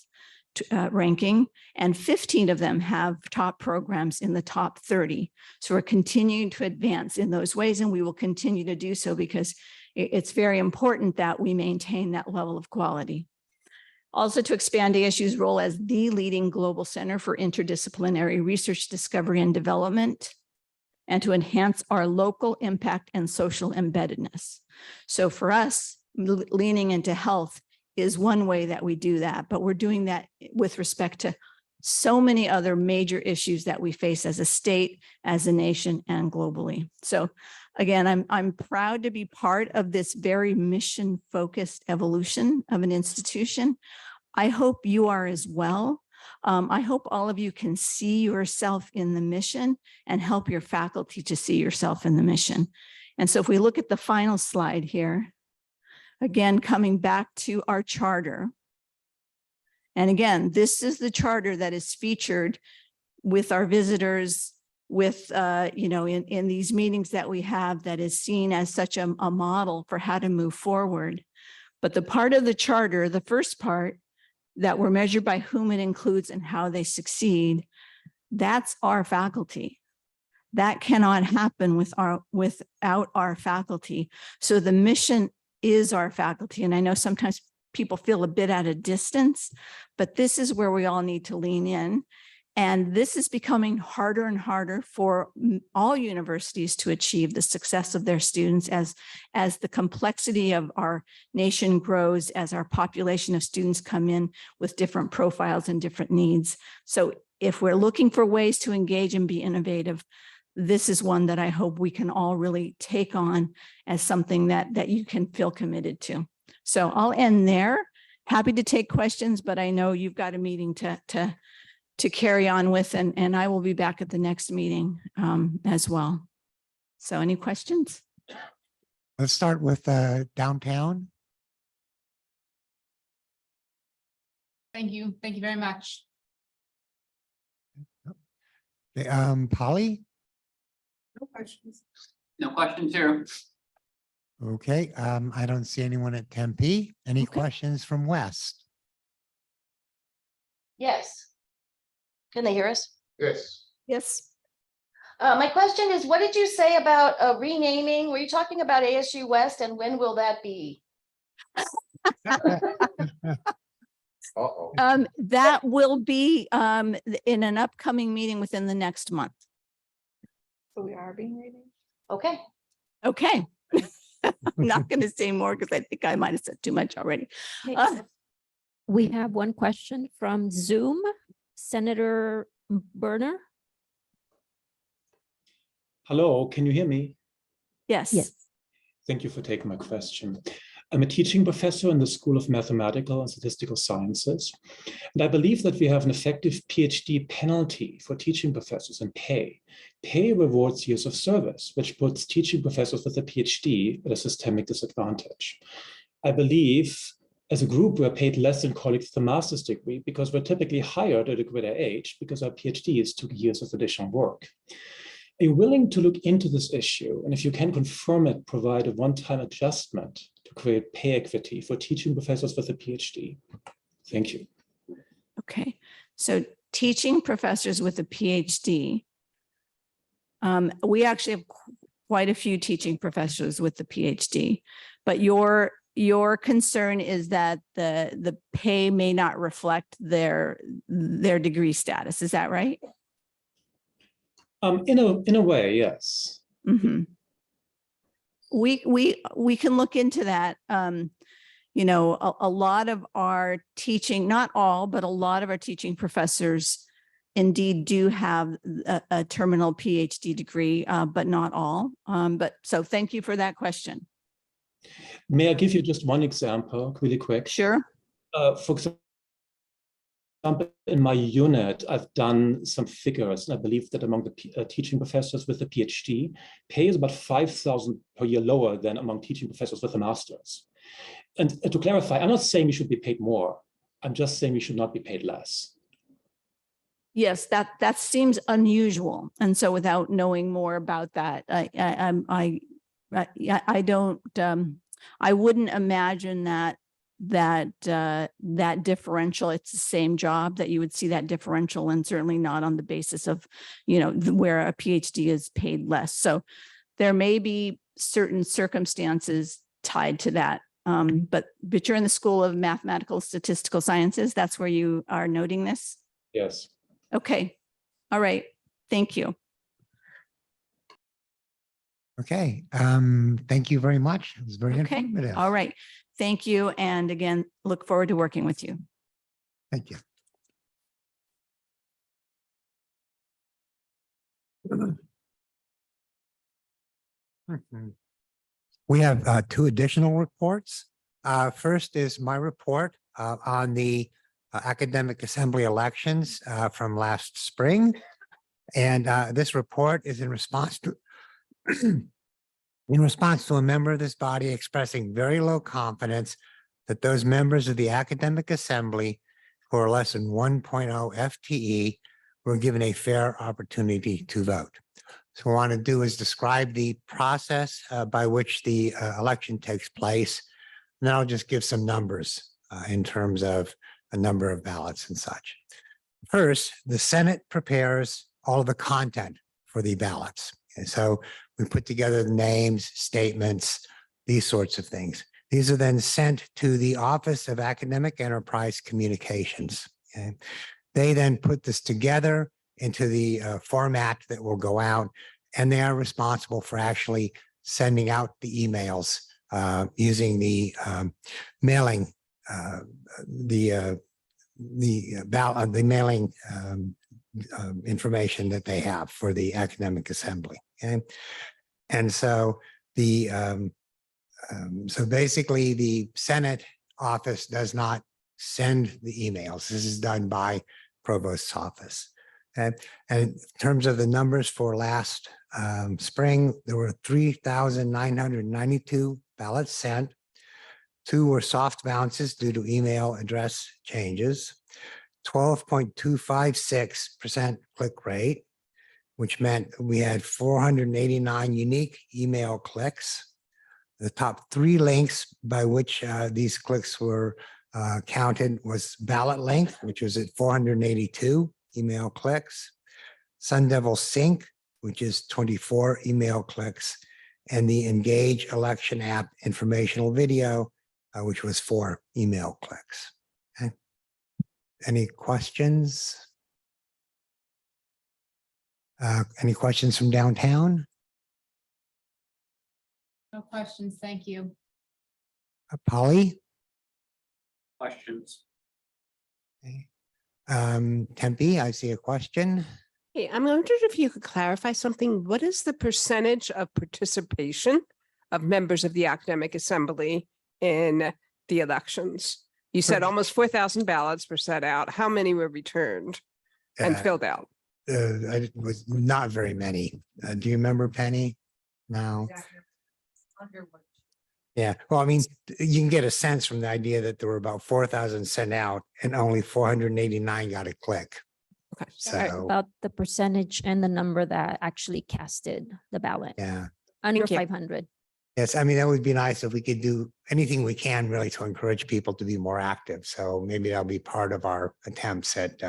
ranking, and 15 of them have top programs in the top 30. So we're continuing to advance in those ways, and we will continue to do so because it's very important that we maintain that level of quality. Also, to expand ASU's role as the leading global center for interdisciplinary research, discovery, and development, and to enhance our local impact and social embeddedness. So for us, leaning into health is one way that we do that, but we're doing that with respect to so many other major issues that we face as a state, as a nation, and globally. So again, I'm proud to be part of this very mission-focused evolution of an institution. I hope you are as well. I hope all of you can see yourself in the mission and help your faculty to see yourself in the mission. And so if we look at the final slide here, again, coming back to our charter. And again, this is the charter that is featured with our visitors, with, in these meetings that we have, that is seen as such a model for how to move forward. But the part of the charter, the first part, that we're measured by whom it includes and how they succeed, that's our faculty. That cannot happen without our faculty. So the mission is our faculty. And I know sometimes people feel a bit at a distance, but this is where we all need to lean in. And this is becoming harder and harder for all universities to achieve the success of their students as the complexity of our nation grows, as our population of students come in with different profiles and different needs. So if we're looking for ways to engage and be innovative, this is one that I hope we can all really take on as something that you can feel committed to. So I'll end there. Happy to take questions, but I know you've got a meeting to carry on with, and I will be back at the next meeting as well. So any questions? Let's start with downtown. Thank you. Thank you very much. Polly? No questions. No questions here. Okay, I don't see anyone at Tempe. Any Okay. questions from West? Yes. Can they hear us? Yes. Yes. My question is, what did you say about renaming? Were you talking about ASU West, and when will that be? Uh-oh. That will be in an upcoming meeting within the next month. So we are being renamed? Okay. Okay. I'm not going to say more because I think I might have said too much already. Okay, Uh, We have one question from Zoom, Senator Berner. Hello, can you hear me? Yes. Yes. Thank you for taking my question. I'm a teaching professor in the School of Mathematical and Statistical Sciences, and I believe that we have an effective PhD penalty for teaching professors in pay. Pay rewards years of service, which puts teaching professors with a PhD at a systemic disadvantage. I believe as a group, we're paid less than colleagues with a master's degree because we're typically hired at a greater age because our PhDs took years of additional work. Are you willing to look into this issue? And if you can confirm it, provide a one-time adjustment to create pay equity for teaching professors with a PhD? Thank you. Okay. So teaching professors with a PhD. We actually have quite a few teaching professors with the PhD, but your concern is that the pay may not reflect their degree status. Is that right? In a way, yes. Mm-hmm. We can look into that. You know, a lot of our teaching, not all, but a lot of our teaching professors indeed do have a terminal PhD degree, but not all. But so thank you for that question. May I give you just one example really quick? Sure. For example, in my unit, I've done some figures, and I believe that among the teaching professors with a PhD, pay is about 5,000 per year lower than among teaching professors with a master's. And to clarify, I'm not saying we should be paid more. I'm just saying we should not be paid less. Yes, that seems unusual. And so without knowing more about that, I wouldn't imagine that differential. It's the same job that you would see that differential, and certainly not on the basis of, you know, where a PhD is paid less. So there may be certain circumstances tied to that. But you're in the School of Mathematical Statistical Sciences. That's where you are noting this? Yes. Okay. All right. Thank you. Okay, thank you very much. It was very Okay. informative. All right. Thank you. And again, look forward to working with you. Thank you. We have two additional reports. First is my report on the academic assembly elections from last spring. And this report is in response to a member of this body expressing very low confidence that those members of the academic assembly who are less than 1.0 FTE were given a fair opportunity to vote. So what I want to do is describe the process by which the election takes place. And then I'll just give some numbers in terms of a number of ballots and such. First, the Senate prepares all of the content for the ballots. And so we put together the names, statements, these sorts of things. These are then sent to the Office of Academic Enterprise Communications. Okay? They then put this together into the format that will go out, and they are responsible for actually sending out the emails using the mailing, information that they have for the academic assembly. Okay. And so so basically the Senate office does not send the emails. This is done by Provost's office. And in terms of the numbers for last spring, there were 3,992 ballots sent. 2 were soft bounces due to email address changes. 12.256% click rate, which meant we had 489 unique email clicks. The top 3 links by which these clicks were counted was ballot link, which was at 482 email clicks, Sun Devil Sync, which is 24 email clicks, and the Engage election app informational video, which was 4 email clicks. Okay. Any questions? Any questions from downtown? No questions, thank you. Polly? Questions? Tempe, I see a question. Hey, I'm wondering if you could clarify something. What is the percentage of participation of members of the Academic Assembly in the elections? You said almost 4,000 ballots were set out. How many were returned and filled out? It was not very many. Do you remember, Penny? No. Yeah, well, I mean, you can get a sense from the idea that there were about 4,000 sent out and only 489 got a click. Okay. So, About the percentage and the number that actually casted the ballot, yeah. under Thank you. 500. Yes, I mean, that would be nice if we could do anything we can really to encourage people to be more active. So maybe that'll be part of our attempts at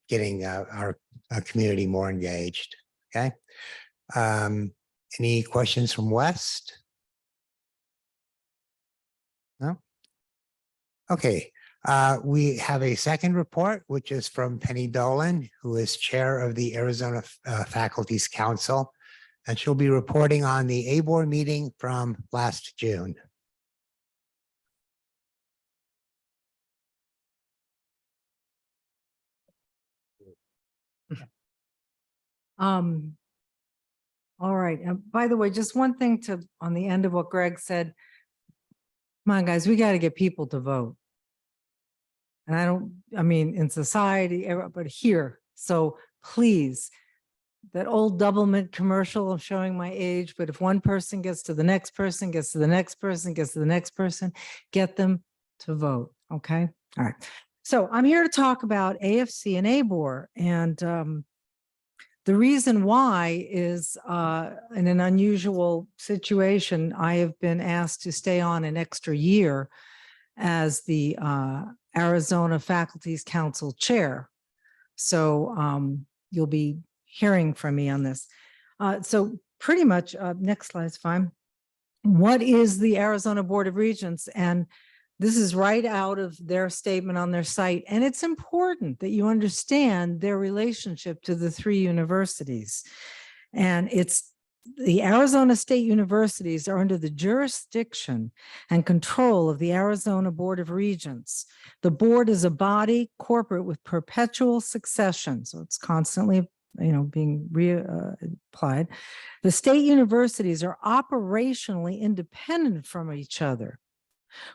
getting our community more engaged. Okay. Any questions from West? No? Okay. We have a second report, which is from Penny Dolan, who is chair of the Arizona Faculty's Council. And she'll be reporting on the ABOR meeting from last June. All right. By the way, just one thing on the end of what Greg said. Come on, guys, we got to get people to vote. And I mean, in society, but here. So please, that old Doublemint commercial, I'm showing my age, but if one person gets to the next person, gets to the next person, gets to the next person, get them to vote. Okay. All right. So I'm here to talk about AFC and ABOR. And the reason why is in an unusual situation, I have been asked to stay on an extra year as the Arizona Faculty's Council Chair. So you'll be hearing from me on this. So pretty much, next slide's fine. What is the Arizona Board of Regents? And this is right out of their statement on their site. And it's important that you understand their relationship to the 3 universities. And it's the Arizona State Universities are under the jurisdiction and control of the Arizona Board of Regents. The board is a body corporate with perpetual succession. So it's constantly being reapplied. The state universities are operationally independent from each other,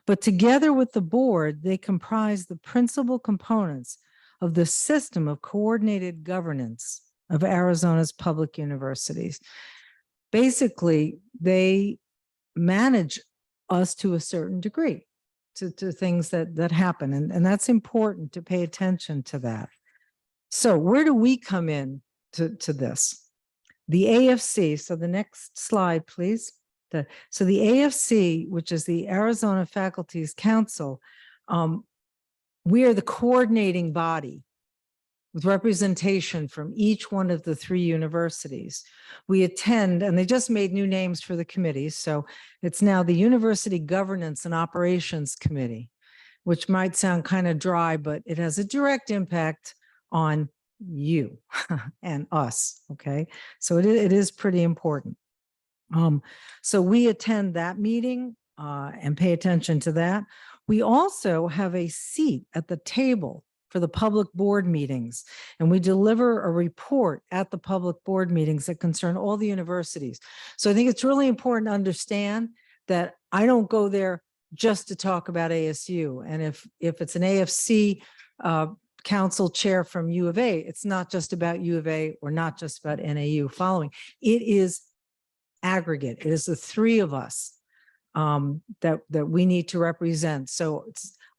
but together with the board, they comprise the principal components of the system of coordinated governance of Arizona's public universities. Basically, they manage us to a certain degree to things that happen. And that's important to pay attention to that. So where do we come in to this? The AFC, so the next slide, please. So the AFC, which is the Arizona Faculty's Council, we are the coordinating body with representation from each one of the 3 universities. We attend, and they just made new names for the committees. So it's now the University Governance and Operations Committee, which might sound kind of dry, but it has a direct impact on you and us, okay? So it is pretty important. So we attend that meeting and pay attention to that. We also have a seat at the table for the public board meetings. And we deliver a report at the public board meetings that concern all the universities. So I think it's really important to understand that I don't go there just to talk about ASU. And if it's an AFC council chair from U of A, it's not just about U of A or not just about NAU following. It is aggregate. It is the three of us that we need to represent. So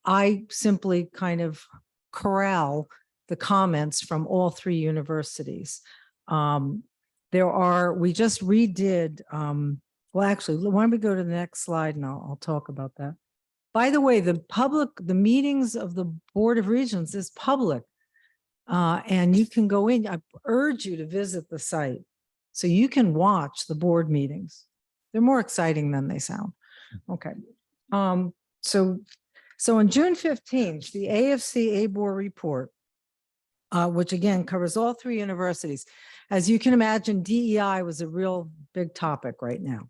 I simply kind of corral the comments from all three universities. We just redid, well, actually, why don't we go to the next slide and I'll talk about that. By the way, the meetings of the Board of Regents is public. And you can go in, I urge you to visit the site so you can watch the board meetings. They're more exciting than they sound. Okay. So on June 15th, the AFC ABOR report, which again covers all three universities. As you can imagine, DEI was a real big topic right now.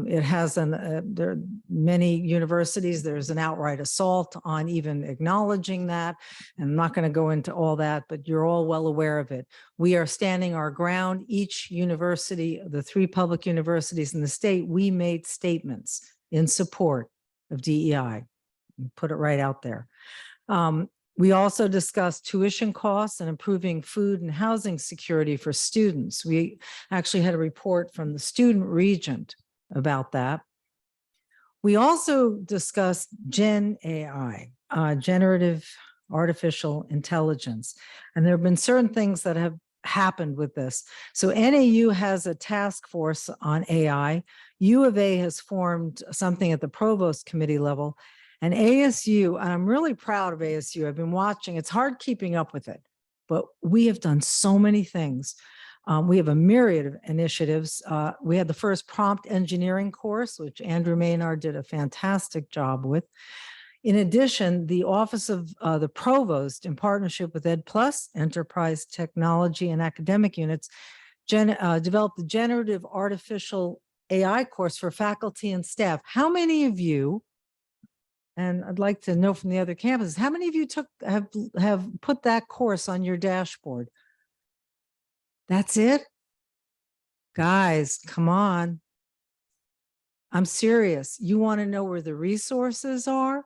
It has there are many universities, there's an outright assault on even acknowledging that. And I'm not going to go into all that, but you're all well aware of it. We are standing our ground. Each university, the three public universities in the state, we made statements in support of DEI. Put it right out there. We also discussed tuition costs and improving food and housing security for students. We actually had a report from the student regent about that. We also discussed Gen AI, generative artificial intelligence. And there have been certain things that have happened with this. So NAU has a task force on AI. U of A has formed something at the provost committee level. And ASU, and I'm really proud of ASU. I've been watching, it's hard keeping up with it, but we have done so many things. We have a myriad of initiatives. We had the first prompt engineering course, which Andrew Maynard did a fantastic job with. In addition, the Office of the Provost, in partnership with EdPlus, Enterprise Technology and Academic Units, developed the Generative Artificial AI course for faculty and staff. How many of you, and I'd like to know from the other campuses, how many of you have put that course on your dashboard? That's it? Guys, come on. I'm serious. You want to know where the resources are?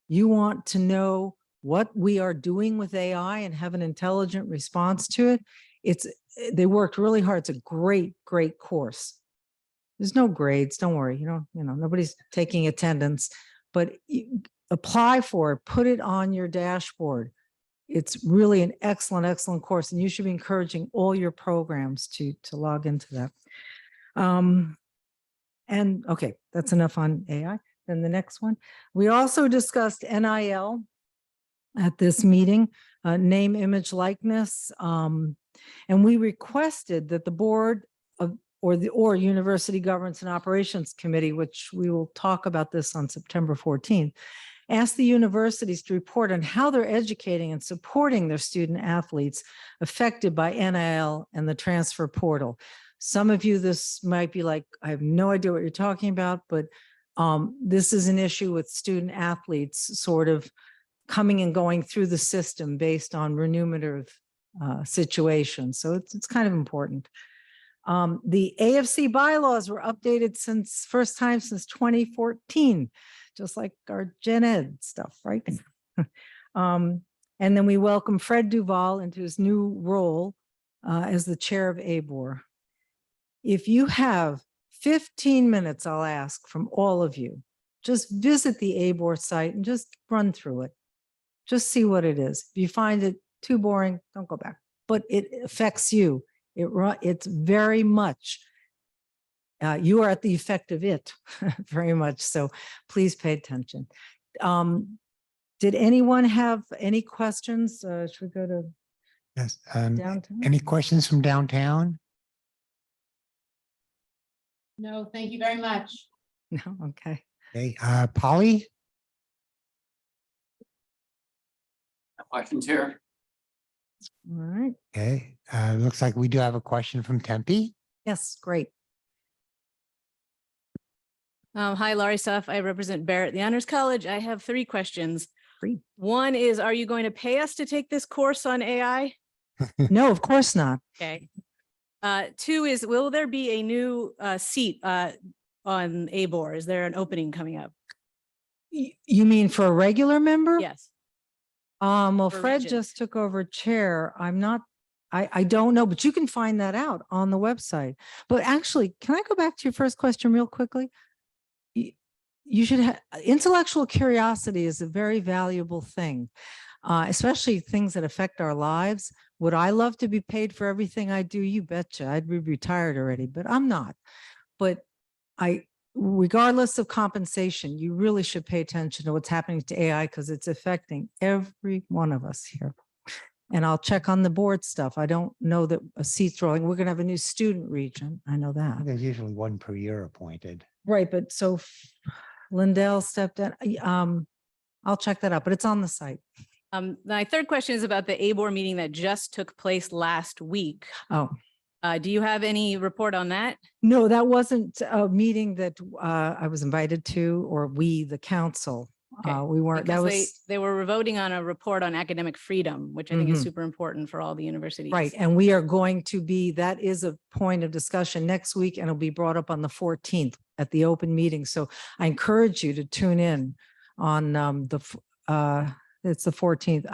You want to know what we are doing with AI and have an intelligent response to it? They worked really hard. It's a great, great course. There's no grades, don't worry. Nobody's taking attendance, but apply for it, put it on your dashboard. It's really an excellent, excellent course, and you should be encouraging all your programs to log into that. And okay, that's enough on AI. Then the next one. We also discussed NIL at this meeting, name, image, likeness. And we requested that the board of or University Governance and Operations Committee, which we will talk about this on September 14th, ask the universities to report on how they're educating and supporting their student athletes affected by NIL and the transfer portal. Some of you, this might be like, I have no idea what you're talking about, but this is an issue with student athletes sort of coming and going through the system based on remunerative situations. So it's kind of important. The AFC bylaws were updated first time since 2014, just like our Gen Ed stuff, right? And then we welcome Fred Duval into his new role as the chair of ABOR. If you have 15 minutes, I'll ask from all of you, just visit the ABOR site and just run through it. Just see what it is. If you find it too boring, don't go back, but it affects you. It's very much, you are at the effect of it very much. So please pay attention. Did anyone have any questions? Should we go to Yes. downtown? Any questions from downtown? No, thank you very much. No, okay. Okay, Polly? Questions here? All right. Okay, looks like we do have a question from Tempe. Yes, great. Hi, Laurie Suff. I represent Barrett, the Honors College. I have 3 questions. free. One is, are you going to pay us to take this course on AI? No, of course not. Okay. Two is, will there be a new seat on ABOR? Is there an opening coming up? You mean for a regular member? Yes. Well, For Fred region. just took over chair. I'm not, I don't know, but you can find that out on the website. But actually, can I go back to your first question real quickly? You should have, intellectual curiosity is a very valuable thing, especially things that affect our lives. Would I love to be paid for everything I do? You betcha. I'd be retired already, but I'm not. But regardless of compensation, you really should pay attention to what's happening to AI because it's affecting every one of us here. And I'll check on the board stuff. I don't know that a seat's rolling. We're going to have a new student region. I know that. There's usually one per year appointed. Right, but so Lindell stepped in. I'll check that out, but it's on the site. My third question is about the ABOR meeting that just took place last week. Oh, Do you have any report on that? no, that wasn't a meeting that I was invited to, or we, the council. Okay, We weren't, that Because was, they were voting on a report on academic freedom, which I think is Mhm. super important for all the universities. right. And we are going to be, that is a point of discussion next week and it'll be brought up on the 14th at the open meeting. So I encourage you to tune in on it's the 14th.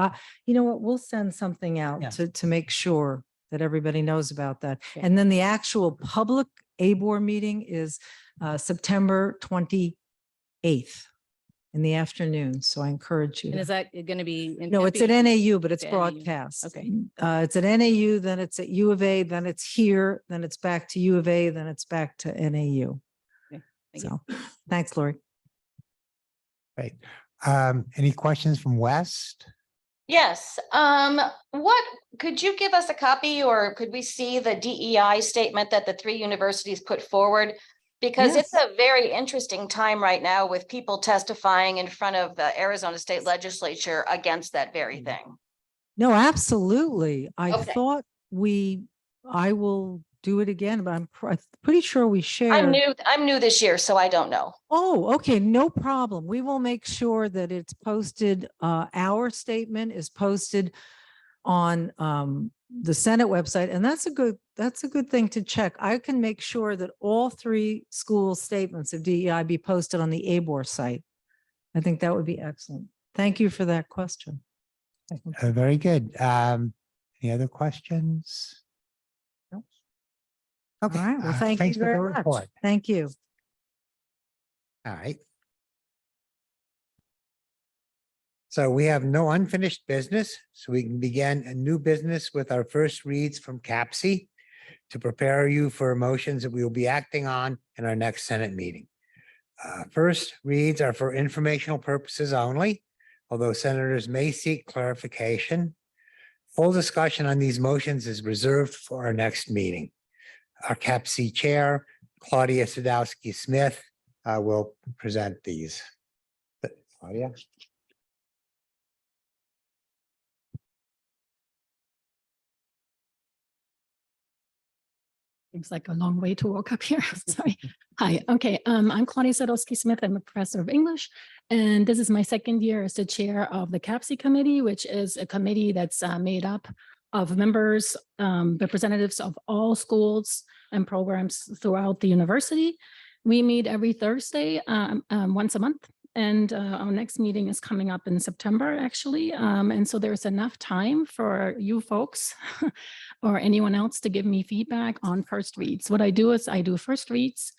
You know what? We'll send something out Yeah. to make sure that everybody knows about that. Okay. And then the actual public ABOR meeting is September 28th in the afternoon. So I encourage you. And to- is that going to be? in No, it's at Tempe? NAU, but it's At NAU. broadcast. Okay. It's at NAU, then it's at U of A, then it's here, then it's back to U of A, then it's back to NAU. Okay, thank you. So, thanks, Lori. Right. Any questions from West? Yes, what, could you give us a copy or could we see the DEI statement that the three universities put forward? Because it's a very interesting time right now with people testifying in front of the Arizona State Legislature against that very thing. No, absolutely. I Okay. thought I will do it again, but I'm pretty sure we shared. I'm new this year, so I don't know. Oh, okay, no problem. We will make sure that it's posted, our statement is posted on the Senate website, and that's a good thing to check. I can make sure that all three school statements of DEI be posted on the ABOR site. I think that would be excellent. Thank you for that question. Very good. Any other questions? No? All Okay. right, well, thank you thanks for the very much. report. Thank you. All right. So we have no unfinished business, so we can begin a new business with our first reads from CAPSI to prepare you for motions that we will be acting on in our next Senate meeting. First reads are for informational purposes only, although senators may seek clarification. Full discussion on these motions is reserved for our next meeting. Our CAPSI chair, Claudia Sadowski Smith, will present these. Claudia? Seems like a long way to walk up here. Sorry. Hi. Okay. I'm Claudia Sadowski Smith. I'm a professor of English, and this is my second year as the chair of the CAPSI committee, which is a committee that's made up of members, representatives of all schools and programs throughout the university. We meet every Thursday, once a month. And our next meeting is coming up in September, actually. And so there's enough time for you folks or anyone else to give me feedback on first reads. What I do is I do first reads,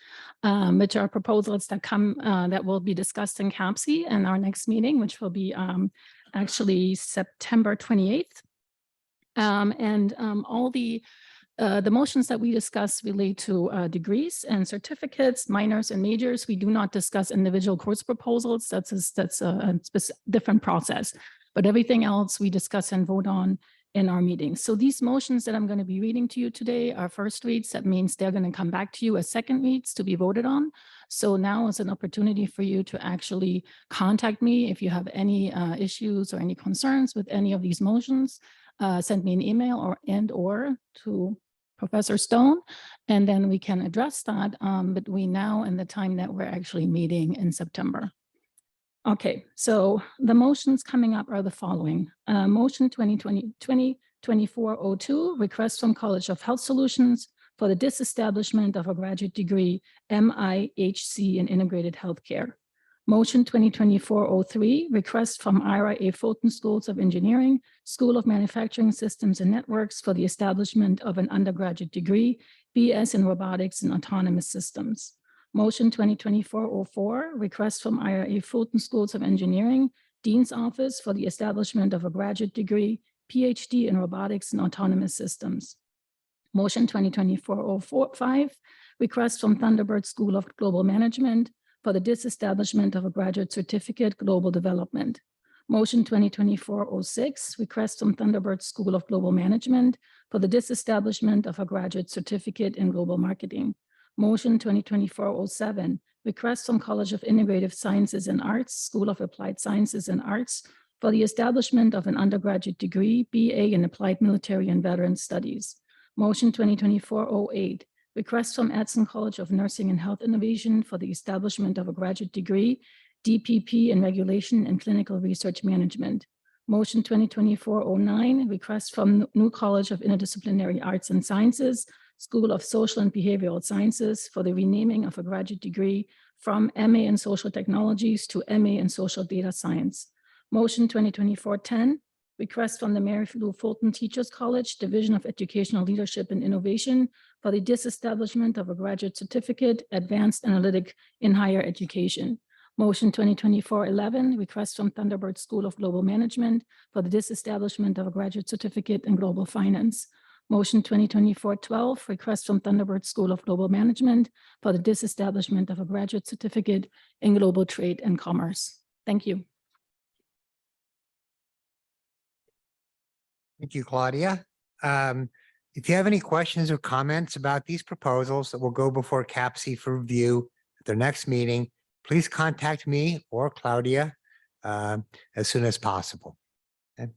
which are proposals that come that will be discussed in CAPSI and our next meeting, which will be actually September 28th. All the motions that we discuss relate to degrees and certificates, minors and majors. We do not discuss individual course proposals. That's a different process. But everything else we discuss and vote on in our meetings. So these motions that I'm going to be reading to you today are first reads. That means they're going to come back to you as second reads to be voted on. So now is an opportunity for you to actually contact me if you have any issues or any concerns with any of these motions. Send me an email or to Professor Stone, and then we can address that between now and the time that we're actually meeting in September. Okay, so the motions coming up are the following. Motion 2024-02, request from College of Health Solutions for the disestablishment of a graduate degree, MIHC in integrated healthcare. Motion 2024-03, request from Ira A. Fulton Schools of Engineering, School of Manufacturing Systems and Networks for the establishment of an undergraduate degree, BS in Robotics and Autonomous Systems. Motion 2024-04, request from Ira A. Fulton Schools of Engineering, Dean's Office for the establishment of a graduate degree, PhD in Robotics and Autonomous Systems. Motion 2024-05, request from Thunderbird School of Global Management for the disestablishment of a graduate certificate, Global Development. Motion 2024-06, request from Thunderbird School of Global Management for the disestablishment of a graduate certificate in Global Marketing. Motion 2024-07, request from College of Integrative Sciences and Arts, School of Applied Sciences and Arts for the establishment of an undergraduate degree, BA in Applied Military and Veteran Studies. Motion 2024-08, request from Edson College of Nursing and Health Innovation for the establishment of a graduate degree, DPP in Regulation and Clinical Research Management. Motion 2024-09, request from New College of Interdisciplinary Arts and Sciences, School of Social and Behavioral Sciences for the renaming of a graduate degree from MA in Social Technologies to MA in Social Data Science. Motion 2024-10, request from the Mary Lou Fulton Teachers College, Division of Educational Leadership and Innovation for the disestablishment of a graduate certificate, Advanced Analytic in Higher Education. Motion 2024-11, request from Thunderbird School of Global Management for the disestablishment of a graduate certificate in Global Finance. Motion 2024-12, request from Thunderbird School of Global Management for the disestablishment of a graduate certificate in Global Trade and Commerce. Thank you. Thank you, Claudia. If you have any questions or comments about these proposals that will go before CAPC for review at their next meeting, please contact me or Claudia as soon as possible. Okay.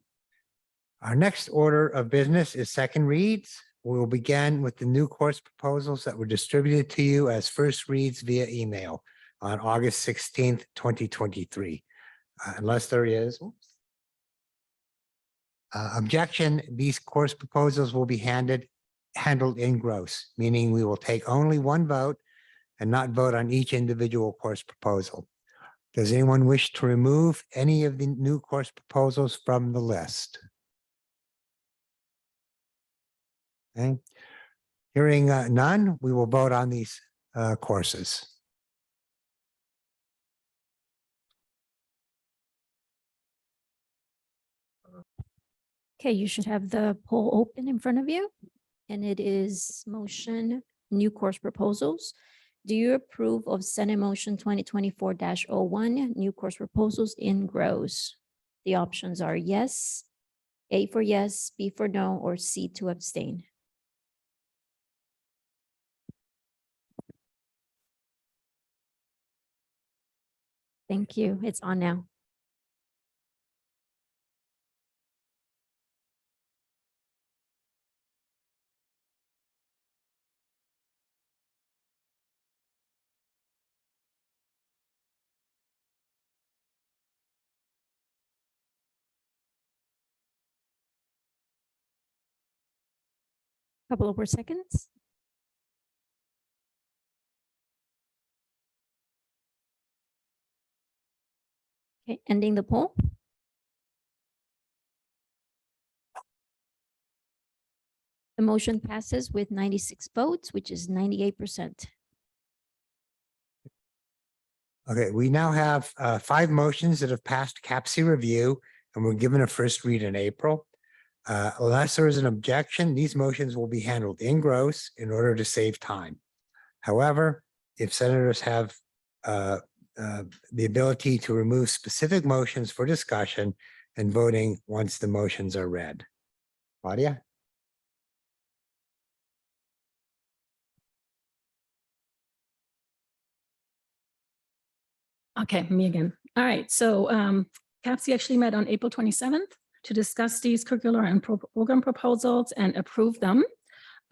Our next order of business is second reads. We will begin with the new course proposals that were distributed to you as first reads via email on August 16th, 2023. Unless there is objection, these course proposals will be handled in gross, meaning we will take only one vote and not vote on each individual course proposal. Does anyone wish to remove any of the new course proposals from the list? Okay. Hearing none, we will vote on these courses. Okay, you should have the poll open in front of you. And it is motion, new course proposals. Do you approve of Senate Motion 2024-01, new course proposals in gross? The options are yes, A for yes, B for no, or C to abstain. Thank you. It's on now. Couple of more seconds. Okay, ending the poll. The motion passes with 96 votes, which is 98%. Okay, we now have 5 motions that have passed CAPC review and were given a first read in April. Unless there is an objection, these motions will be handled in gross in order to save time. However, if senators have the ability to remove specific motions for discussion and voting once the motions are read. Claudia? Okay, me again. All right, so CAPC actually met on April 27th to discuss these curricular and program proposals and approve them.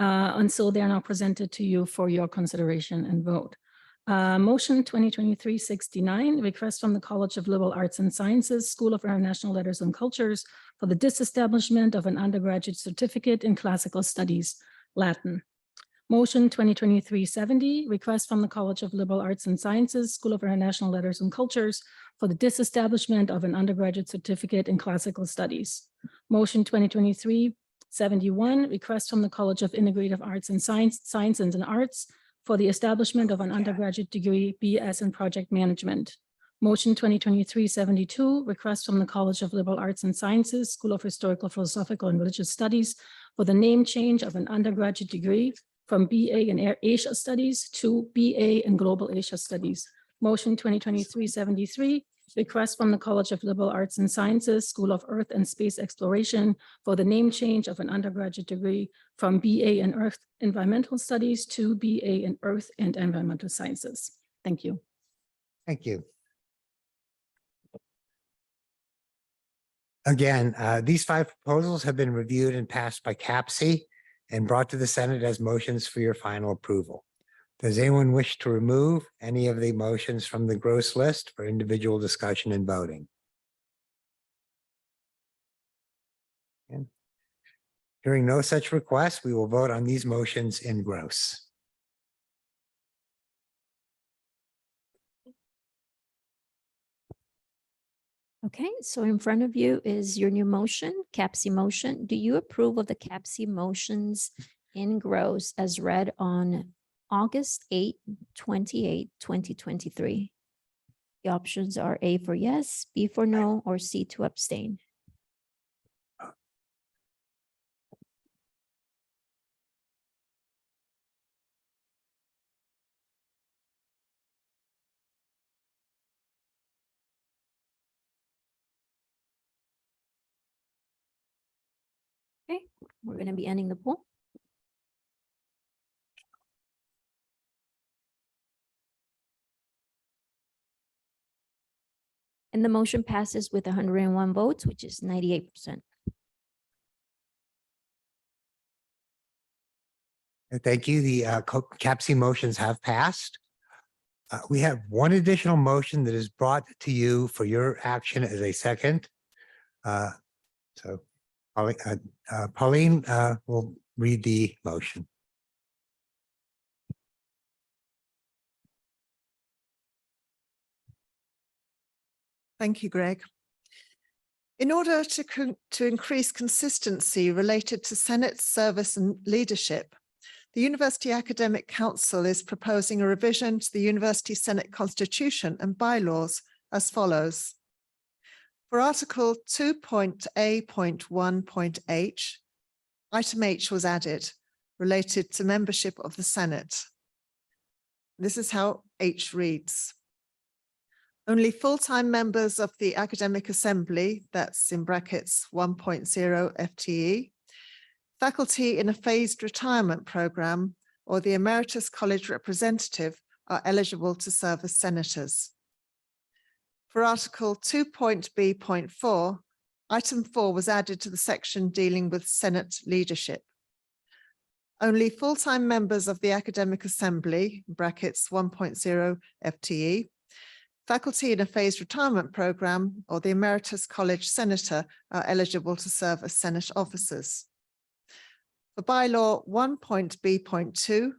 And so they're now presented to you for your consideration and vote. Motion 2023-69, request from the College of Liberal Arts and Sciences, School of International Letters and Cultures for the disestablishment of an undergraduate certificate in classical studies, Latin. Motion 2023-70, request from the College of Liberal Arts and Sciences, School of International Letters and Cultures for the disestablishment of an undergraduate certificate in classical studies. Motion 2023-71, request from the College of Integrative Arts and Sciences and Arts for the establishment of an undergraduate degree, BS in Project Management. Motion 2023-72, request from the College of Liberal Arts and Sciences, School of Historical, Philosophical, and Religious Studies for the name change of an undergraduate degree from BA in Asia Studies to BA in Global Asia Studies. Motion 2023-73, request from the College of Liberal Arts and Sciences, School of Earth and Space Exploration for the name change of an undergraduate degree from BA in Earth Environmental Studies to BA in Earth and Environmental Sciences. Thank you. Thank you. Again, these 5 proposals have been reviewed and passed by CAPC and brought to the Senate as motions for your final approval. Does anyone wish to remove any of the motions from the gross list for individual discussion and voting? And hearing no such request, we will vote on these motions in gross. Okay, so in front of you is your new motion, CAPC motion. Do you approve of the CAPC motions in gross as read on August 8, 2023? The options are A for yes, B for no, or C to abstain. Okay, we're going to be ending the poll. And the motion passes with 101 votes, which is 98%. Thank you. The CAPC motions have passed. We have one additional motion that is brought to you for your action as a second. So Pauline will read the motion. Thank you, Greg. In order to increase consistency related to Senate service and leadership, the University Academic Council is proposing a revision to the University Senate Constitution and bylaws as follows. For Article 2.A.1.H, item H was added related to membership of the Senate. This is how H reads. Only full-time members of the Academic Assembly, that's in brackets 1.0 FTE, faculty in a phased retirement program, or the Emeritus College representative are eligible to serve as senators. For Article 2.B.4, item 4 was added to the section dealing with Senate leadership. Only full-time members of the Academic Assembly, brackets 1.0 FTE, faculty in a phased retirement program, or the Emeritus College senator are eligible to serve as Senate officers. For bylaw 1.B.2,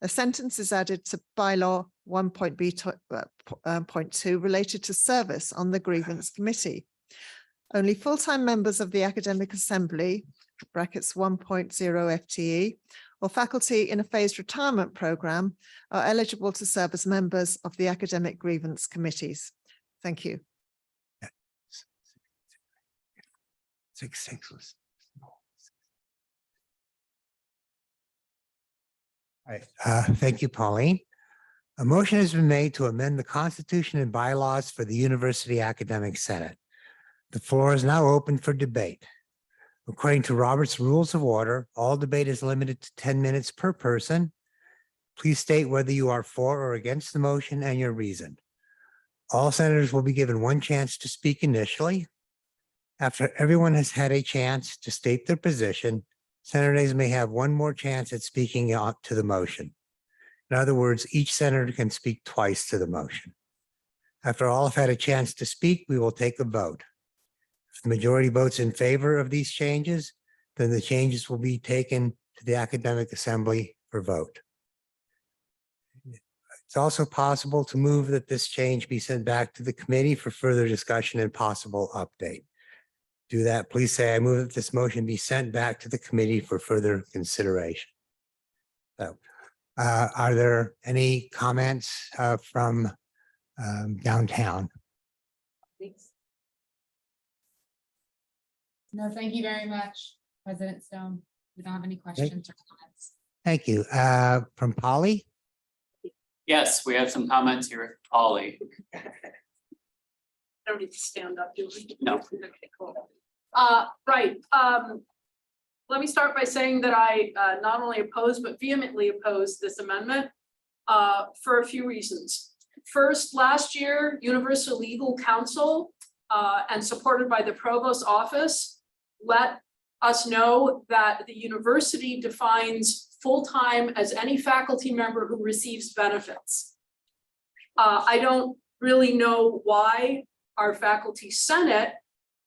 a sentence is added to bylaw 1.B.2 related to service on the grievance committee. Only full-time members of the Academic Assembly, brackets 1.0 FTE, or faculty in a phased retirement program are eligible to serve as members of the academic grievance committees. Thank you. All right, thank you, Pauline. A motion has been made to amend the Constitution and bylaws for the University Academic Senate. The floor is now open for debate. According to Robert's Rules of Order, all debate is limited to 10 minutes per person. Please state whether you are for or against the motion and your reason. All senators will be given one chance to speak initially. After everyone has had a chance to state their position, senators may have one more chance at speaking out to the motion. In other words, each senator can speak twice to the motion. After all have had a chance to speak, we will take a vote. If the majority votes in favor of these changes, then the changes will be taken to the Academic Assembly for vote. It's also possible to move that this change be sent back to the committee for further discussion and possible update. Do that, please say, I move that this motion be sent back to the committee for further consideration. So, are there any comments from downtown? No, thank you very much, President Stone. We don't have any questions or comments. Thank you. From Polly? Yes, we have some comments here. Ollie. Don't need to stand up, do we? No. Okay, cool. Right. Let me start by saying that I not only oppose, but vehemently oppose this amendment for a few reasons. First, last year, Universal Legal Counsel and supported by the Provost's office let us know that the university defines full-time as any faculty member who receives benefits. I don't really know why our faculty senate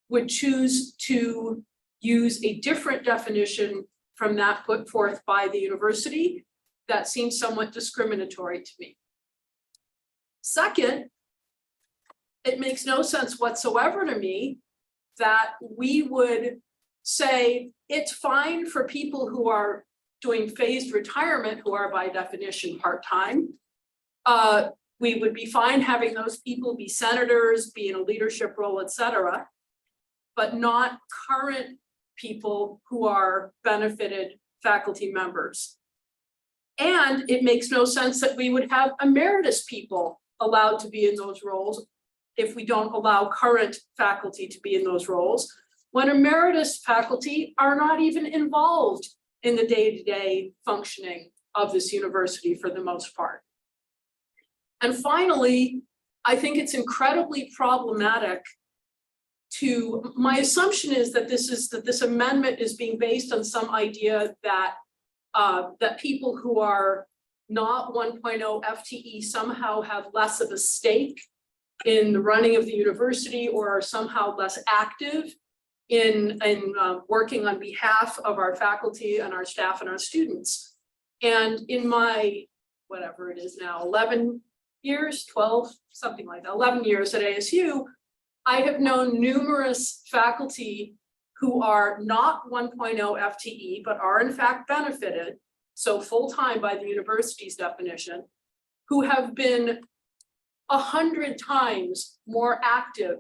would choose to use a different definition from that put forth by the university. That seems somewhat discriminatory to me. Second, it makes no sense whatsoever to me that we would say it's fine for people who are doing phased retirement, who are by definition part-time. We would be fine having those people be senators, be in a leadership role, et cetera, but not current people who are benefited faculty members. And it makes no sense that we would have emeritus people allowed to be in those roles if we don't allow current faculty to be in those roles, when emeritus faculty are not even involved in the day-to-day functioning of this university for the most part. And finally, I think it's incredibly problematic my assumption is that this amendment is being based on some idea that that people who are not 1.0 FTE somehow have less of a stake in the running of the university or are somehow less active in working on behalf of our faculty and our staff and our students. And in my, whatever it is now, 11 years, 12, something like that, 11 years at ASU, I have known numerous faculty who are not 1.0 FTE, but are in fact benefited, so full-time by the university's definition, who have been 100 times more active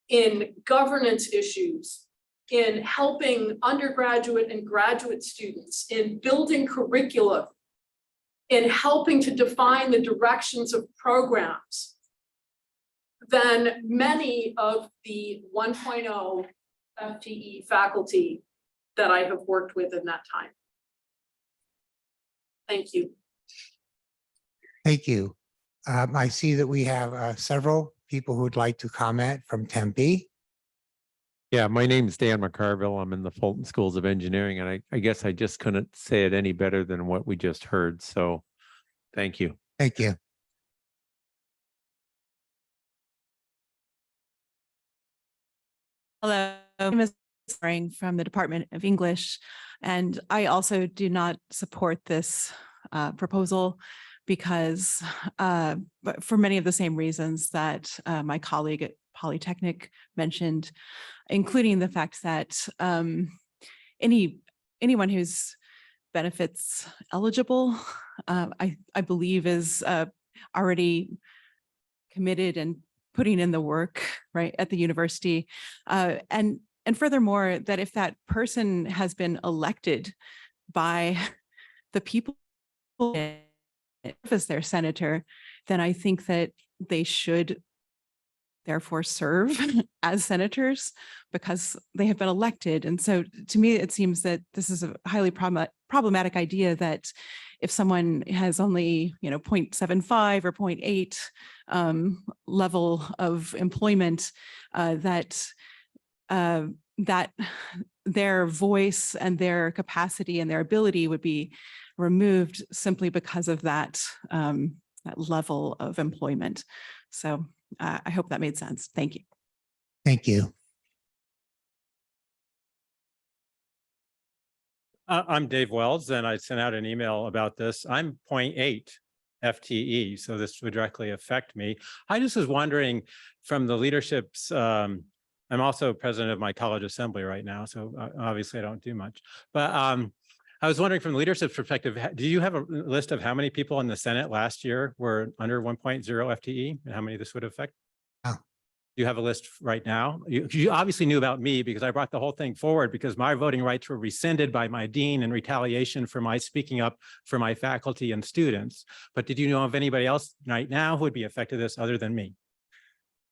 in governance issues, in helping undergraduate and graduate students, in building curriculum, in helping to define the directions of programs, than many of the 1.0 FTE faculty that I have worked with in that time. Thank you. Thank you. I see that we have several people who would like to comment from Tempe. Yeah, my name is Dan McCarville. I'm in the Fulton Schools of Engineering, and I guess I just couldn't say it any better than what we just heard. So thank you. Thank you. Hello, my name is Spring from the Department of English, and I also do not support this proposal because but for many of the same reasons that my colleague at Polytechnic mentioned, including the fact that anyone who's benefits eligible, I believe is already committed and putting in the work, right, at the university. And furthermore, that if that person has been elected by the people as their senator, then I think that they should therefore serve as senators because they have been elected. And so to me, it seems that this is a highly problematic idea that if someone has only, 0.75 or 0.8 level of employment, that their voice and their capacity and their ability would be removed simply because of that, that level of employment. So I hope that made sense. Thank you. Thank you. I'm Dave Wells, and I sent out an email about this. I'm 0.8 FTE, so this would directly affect me. I just was wondering from the leadership's, I'm also president of my college assembly right now, so obviously I don't do much. But I was wondering from the leadership's perspective, do you have a list of how many people in the Senate last year were under 1.0 FTE and how many this would affect? Do you have a list right now? You obviously knew about me because I brought the whole thing forward because my voting rights were rescinded by my dean in retaliation for my speaking up for my faculty and students. But did you know of anybody else right now who would be affected this other than me?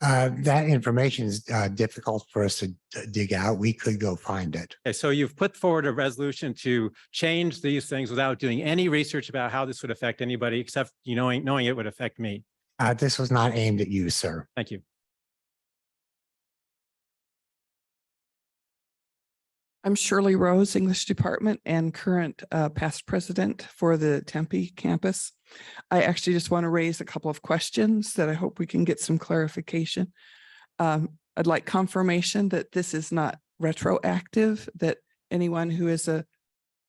That information is difficult for us to dig out. We could go find it. Okay, so you've put forward a resolution to change these things without doing any research about how this would affect anybody except knowing it would affect me. This was not aimed at you, sir. Thank you. I'm Shirley Rose, English department and current past president for the Tempe campus. I actually just want to raise a couple of questions that I hope we can get some clarification. I'd like confirmation that this is not retroactive, that anyone who is a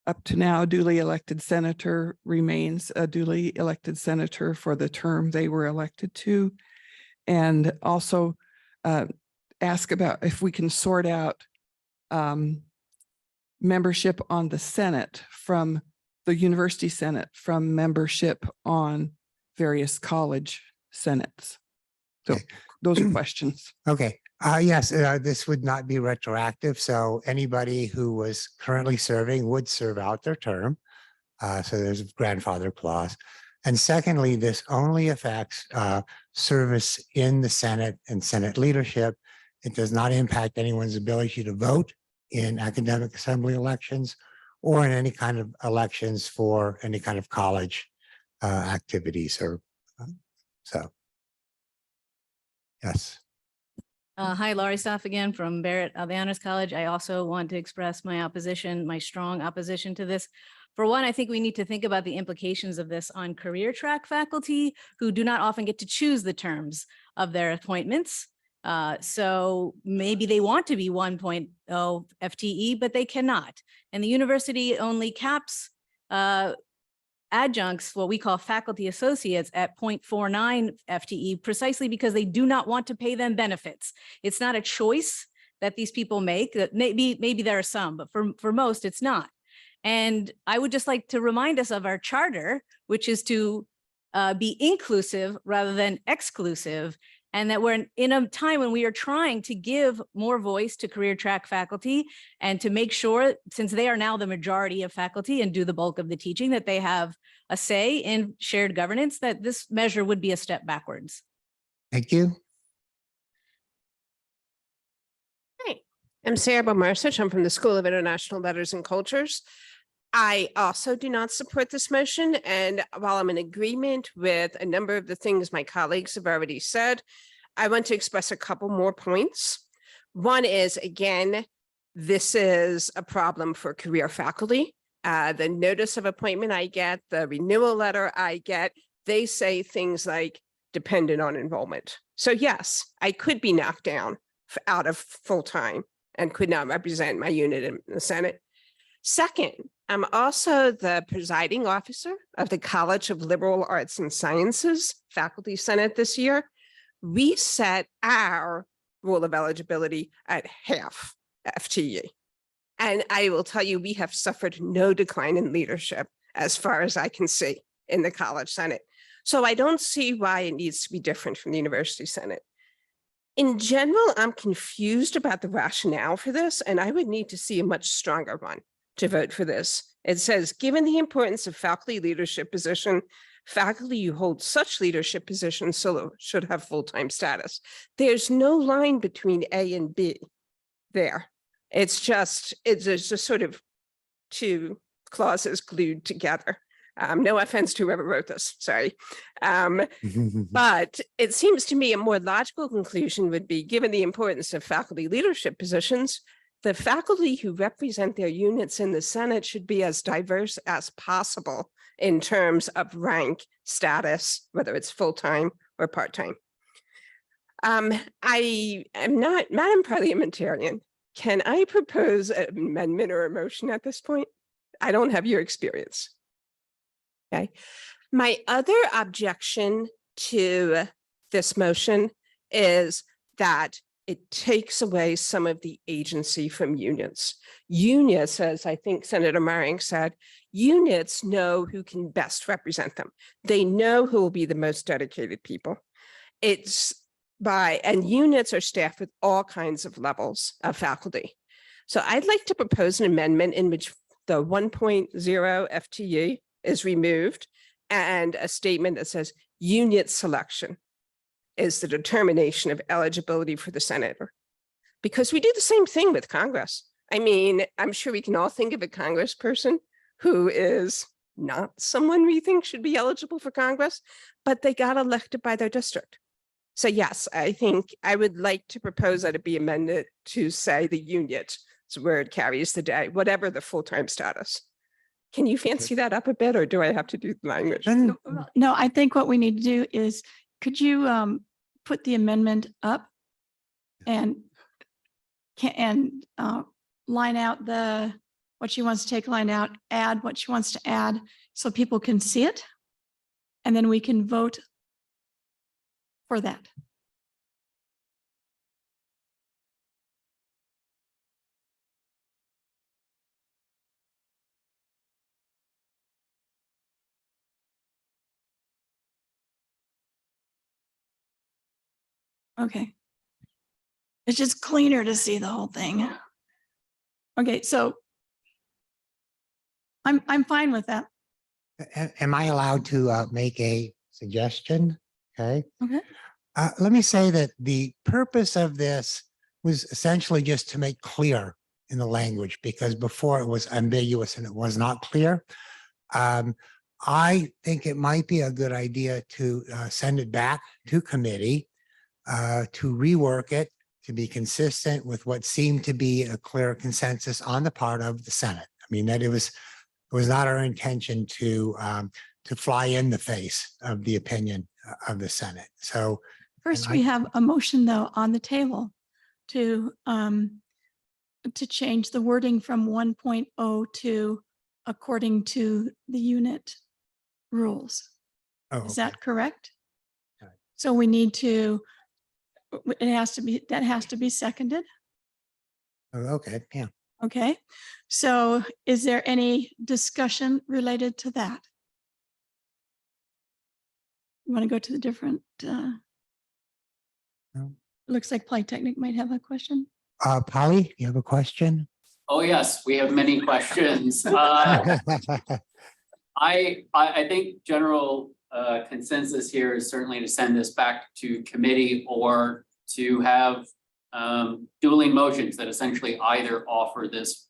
up to now duly elected senator remains a duly elected senator for the term they were elected to. And also ask about if we can sort out membership on the Senate from the University Senate from membership on various college senates. So those are questions. Okay. Yes, this would not be retroactive. So anybody who was currently serving would serve out their term. So there's a grandfather clause. And secondly, this only affects service in the Senate and Senate leadership. It does not impact anyone's ability to vote in academic assembly elections or in any kind of elections for any kind of college activities or so. Yes. Hi, Laurie Stoff again from Barrett the Honors College. I also want to express my opposition, my strong opposition to this. For one, I think we need to think about the implications of this on career track faculty who do not often get to choose the terms of their appointments. So maybe they want to be 1.0 FTE, but they cannot. And the university only caps adjuncts, what we call faculty associates, at 0.49 FTE precisely because they do not want to pay them benefits. It's not a choice that these people make. That maybe there are some, but for most, it's not. And I would just like to remind us of our charter, which is to be inclusive rather than exclusive. And that we're in a time when we are trying to give more voice to career track faculty and to make sure, since they are now the majority of faculty and do the bulk of the teaching, that they have a say in shared governance, that this measure would be a step backwards. Thank you. Hey, I'm Sarah Bomarsich. I'm from the School of International Letters and Cultures. I also do not support this motion. And while I'm in agreement with a number of the things my colleagues have already said, I want to express a couple more points. One is, again, this is a problem for career faculty. The notice of appointment I get, the renewal letter I get, they say things like dependent on enrollment. So yes, I could be knocked down out of full-time and could not represent my unit in the Senate. Second, I'm also the presiding officer of the College of Liberal Arts and Sciences Faculty Senate this year. We set our rule of eligibility at half FTE. And I will tell you, we have suffered no decline in leadership as far as I can see in the College Senate. So I don't see why it needs to be different from the University Senate. In general, I'm confused about the rationale for this, and I would need to see a much stronger one to vote for this. It says, given the importance of faculty leadership position, faculty who hold such leadership positions should have full-time status. There's no line between A and B there. It's just sort of two clauses glued together. No offense to whoever wrote this, sorry. But it seems to me a more logical conclusion would be, given the importance of faculty leadership positions, the faculty who represent their units in the Senate should be as diverse as possible in terms of rank, status, whether it's full-time or part-time. I am not, Madam Parliamentarian, can I propose an amendment or a motion at this point? I don't have your experience. Okay. My other objection to this motion is that it takes away some of the agency from unions. Unions, as I think Senator Maring said, units know who can best represent them. They know who will be the most dedicated people. And units are staffed with all kinds of levels of faculty. So I'd like to propose an amendment in which the 1.0 FTE is removed and a statement that says unit selection is the determination of eligibility for the senator. Because we do the same thing with Congress. I mean, I'm sure we can all think of a congressperson who is not someone we think should be eligible for Congress, but they got elected by their district. So yes, I think I would like to propose that it be amended to say the unit where it carries the day, whatever the full-time status. Can you fancy that up a bit, or do I have to do the language? No, I think what we need to do is, could you put the amendment up and line out what she wants to take, line out, add what she wants to add so people can see it. And then we can vote for that. Okay. It's just cleaner to see the whole thing. Okay, so I'm fine with that. Am I allowed to make a suggestion? Okay. Okay. Let me say that the purpose of this was essentially just to make clear in the language, because before it was ambiguous and it was not clear. I think it might be a good idea to send it back to committee to rework it, to be consistent with what seemed to be a clear consensus on the part of the Senate. I mean, that it was not our intention to fly in the face of the opinion of the Senate. So First, we have a motion though on the table to change the wording from 1.0 to according to the unit rules. Oh, Is that correct? So we need to, that has to be seconded. Okay, yeah. Okay, so is there any discussion related to that? You want to go to the different, looks like Polytechnic might have a question. Polly, you have a question? Oh, yes, we have many questions. I think general consensus here is certainly to send this back to committee or to have dueling motions that essentially either offer this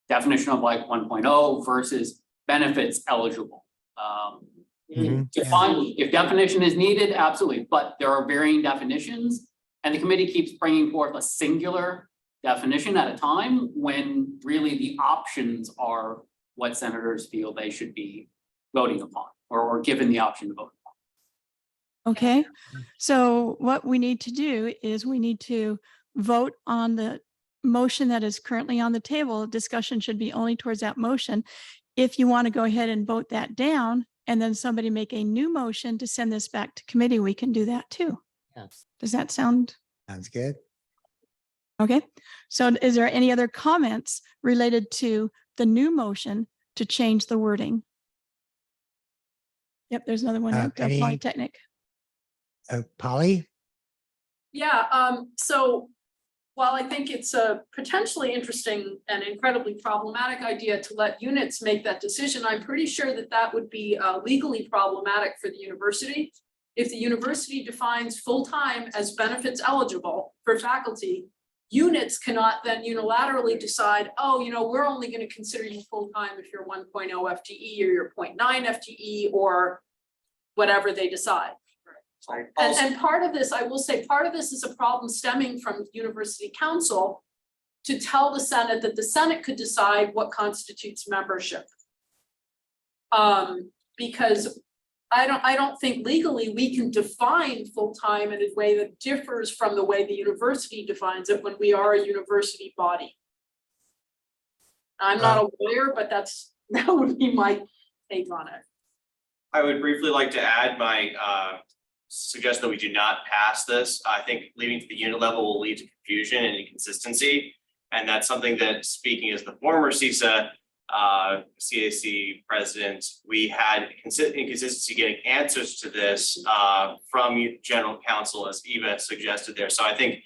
definition of like 1.0 versus benefits eligible. Define, if definition is needed, absolutely, but there are varying definitions and the committee keeps bringing forth a singular definition at a time when really the options are what senators feel they should be voting upon or given the option to vote upon. Okay, so what we need to do is we need to vote on the motion that is currently on the table. Discussion should be only towards that motion. If you want to go ahead and vote that down and then somebody make a new motion to send this back to committee, we can do that too. Yes. Does that sound? Sounds good. Okay, so is there any other comments related to the new motion to change the wording? Yep, there's another one. at Any- Polytechnic. Polly? Yeah, so while I think it's a potentially interesting and incredibly problematic idea to let units make that decision, I'm pretty sure that that would be legally problematic for the university. If the university defines full-time as benefits eligible for faculty, units cannot then unilaterally decide, oh, you know, we're only going to consider you full-time if you're 1.0 FTE or you're 0.9 FTE or whatever they decide. And part of this, I will say, part of this is a problem stemming from university council to tell the Senate that the Senate could decide what constitutes membership. Because I don't think legally we can define full-time in a way that differs from the way the university defines it when we are a university body. I'm not a lawyer, but that would be my take on it. I would briefly like to add my suggest that we do not pass this. I think leaving to the unit level will lead to confusion and inconsistency. And that's something that, speaking as the former CISA CAC president, we had inconsistency getting answers to this from general counsel, as Eva suggested there. So I think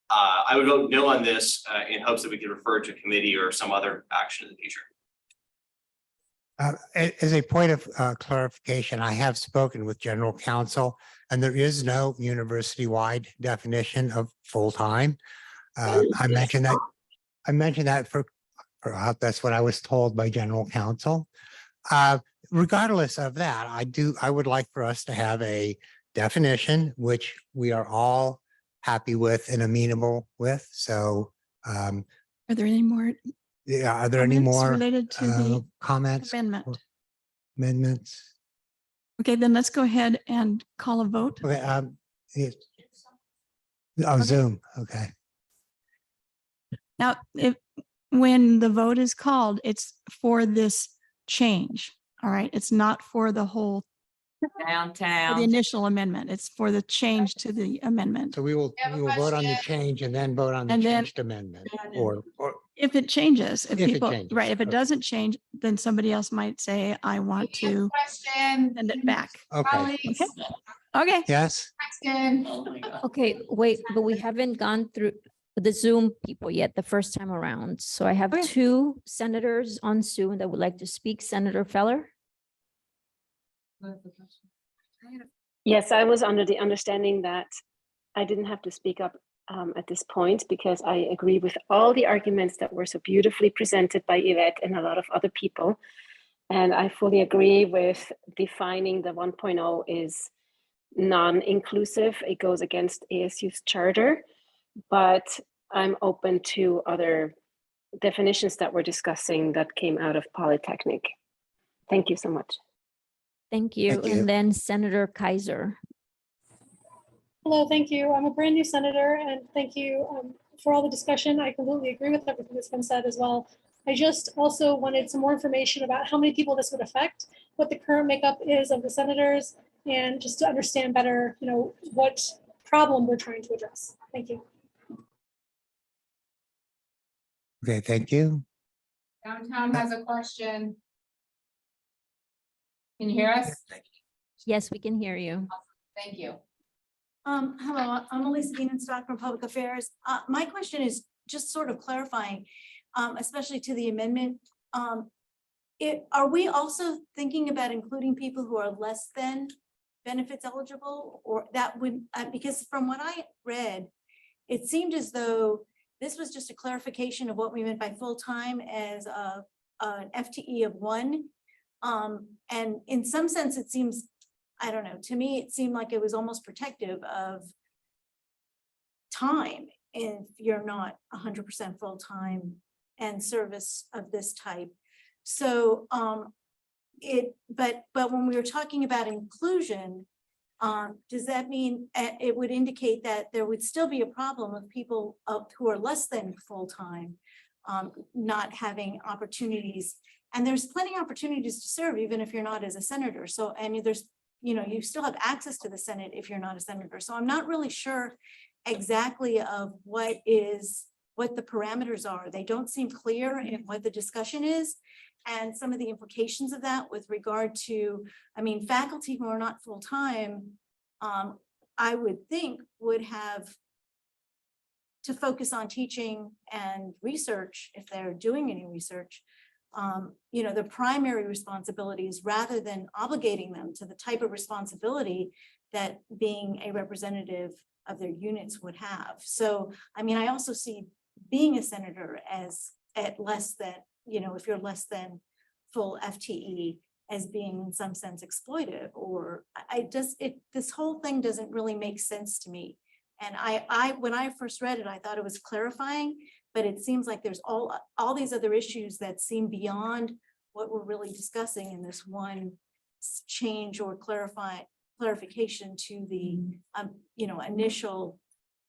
I would vote no on this in hopes that we could refer to committee or some other action in the future. As a point of clarification, I have spoken with general counsel, and there is no university-wide definition of full-time. I mentioned that for that's what I was told by general counsel. Regardless of that, I would like for us to have a definition which we are all happy with and amenable with. So Are there any more yeah, are there any comments more related to the comments? amendment? Amendments? Okay, then let's go ahead and call a vote. Okay, Zoom, okay. Now, when the vote is called, it's for this change. All right, it's not for the whole, for the initial amendment. It's for the change to the amendment. So we will vote on the change and then vote on the And then- changed amendment or If it changes, if If it people, changes, right, if it okay. doesn't change, then somebody else might say, I want to Question. send it back. Okay, Colleagues, Okay, yes, question. Okay, wait, but we haven't gone through the Zoom people yet, the first time around. So I have Okay. two senators on Zoom that would like to speak. Senator Feller? Yes, I was under the understanding that I didn't have to speak up at this point because I agree with all the arguments that were so beautifully presented by Yvette and a lot of other people. And I fully agree with defining the 1.0 is non-inclusive. It goes against ASU's charter, but I'm open to other definitions that we're discussing that came out of Polytechnic. Thank you so much. Thank you. Thank you. And then Senator Kaiser. Hello, thank you. I'm a brand new senator and thank you for all the discussion. I completely agree with everything that's been said as well. I just also wanted some more information about how many people this would affect, what the current makeup is of the senators, and just to understand better, what problem we're trying to address. Thank you. okay, thank you. Downtown has a question. Can you hear us? Yes, we can hear you. Thank you. Hello, I'm Elisa Bienenstock from Public Affairs. My question is just sort of clarifying, especially to the amendment. Are we also thinking about including people who are less than benefits eligible, or that would, because from what I read, it seemed as though this was just a clarification of what we meant by full-time as an FTE of 1. And in some sense, it seems, I don't know, to me, it seemed like it was almost protective of time if you're not 100% full-time and service of this type. So but when we were talking about inclusion, does that mean it would indicate that there would still be a problem of people who are less than full-time not having opportunities? And there's plenty of opportunities to serve even if you're not as a senator. So, and there's, you still have access to the Senate if you're not a senator. So I'm not really sure exactly of what the parameters are. They don't seem clear in what the discussion is and some of the implications of that with regard to, faculty who are not full-time, I would think would have to focus on teaching and research if they're doing any research. The primary responsibilities rather than obligating them to the type of responsibility that being a representative of their units would have. So, I also see being a senator as at less than, if you're less than full FTE as being in some sense exploitive, or this whole thing doesn't really make sense to me. And when I first read it, I thought it was clarifying, But it seems like there's all these other issues that seem beyond what we're really discussing in this one change or clarification to the, initial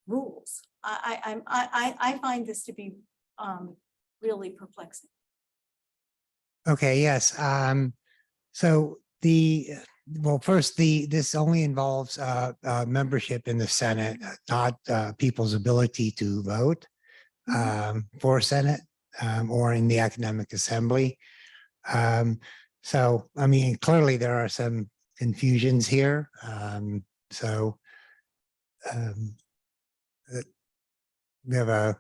rules. I find this to be, really perplexing. Okay, yes. So first, this only involves membership in the Senate, not people's ability to vote for Senate or in the Academic Assembly. So, I mean, clearly there are some confusions here. We have a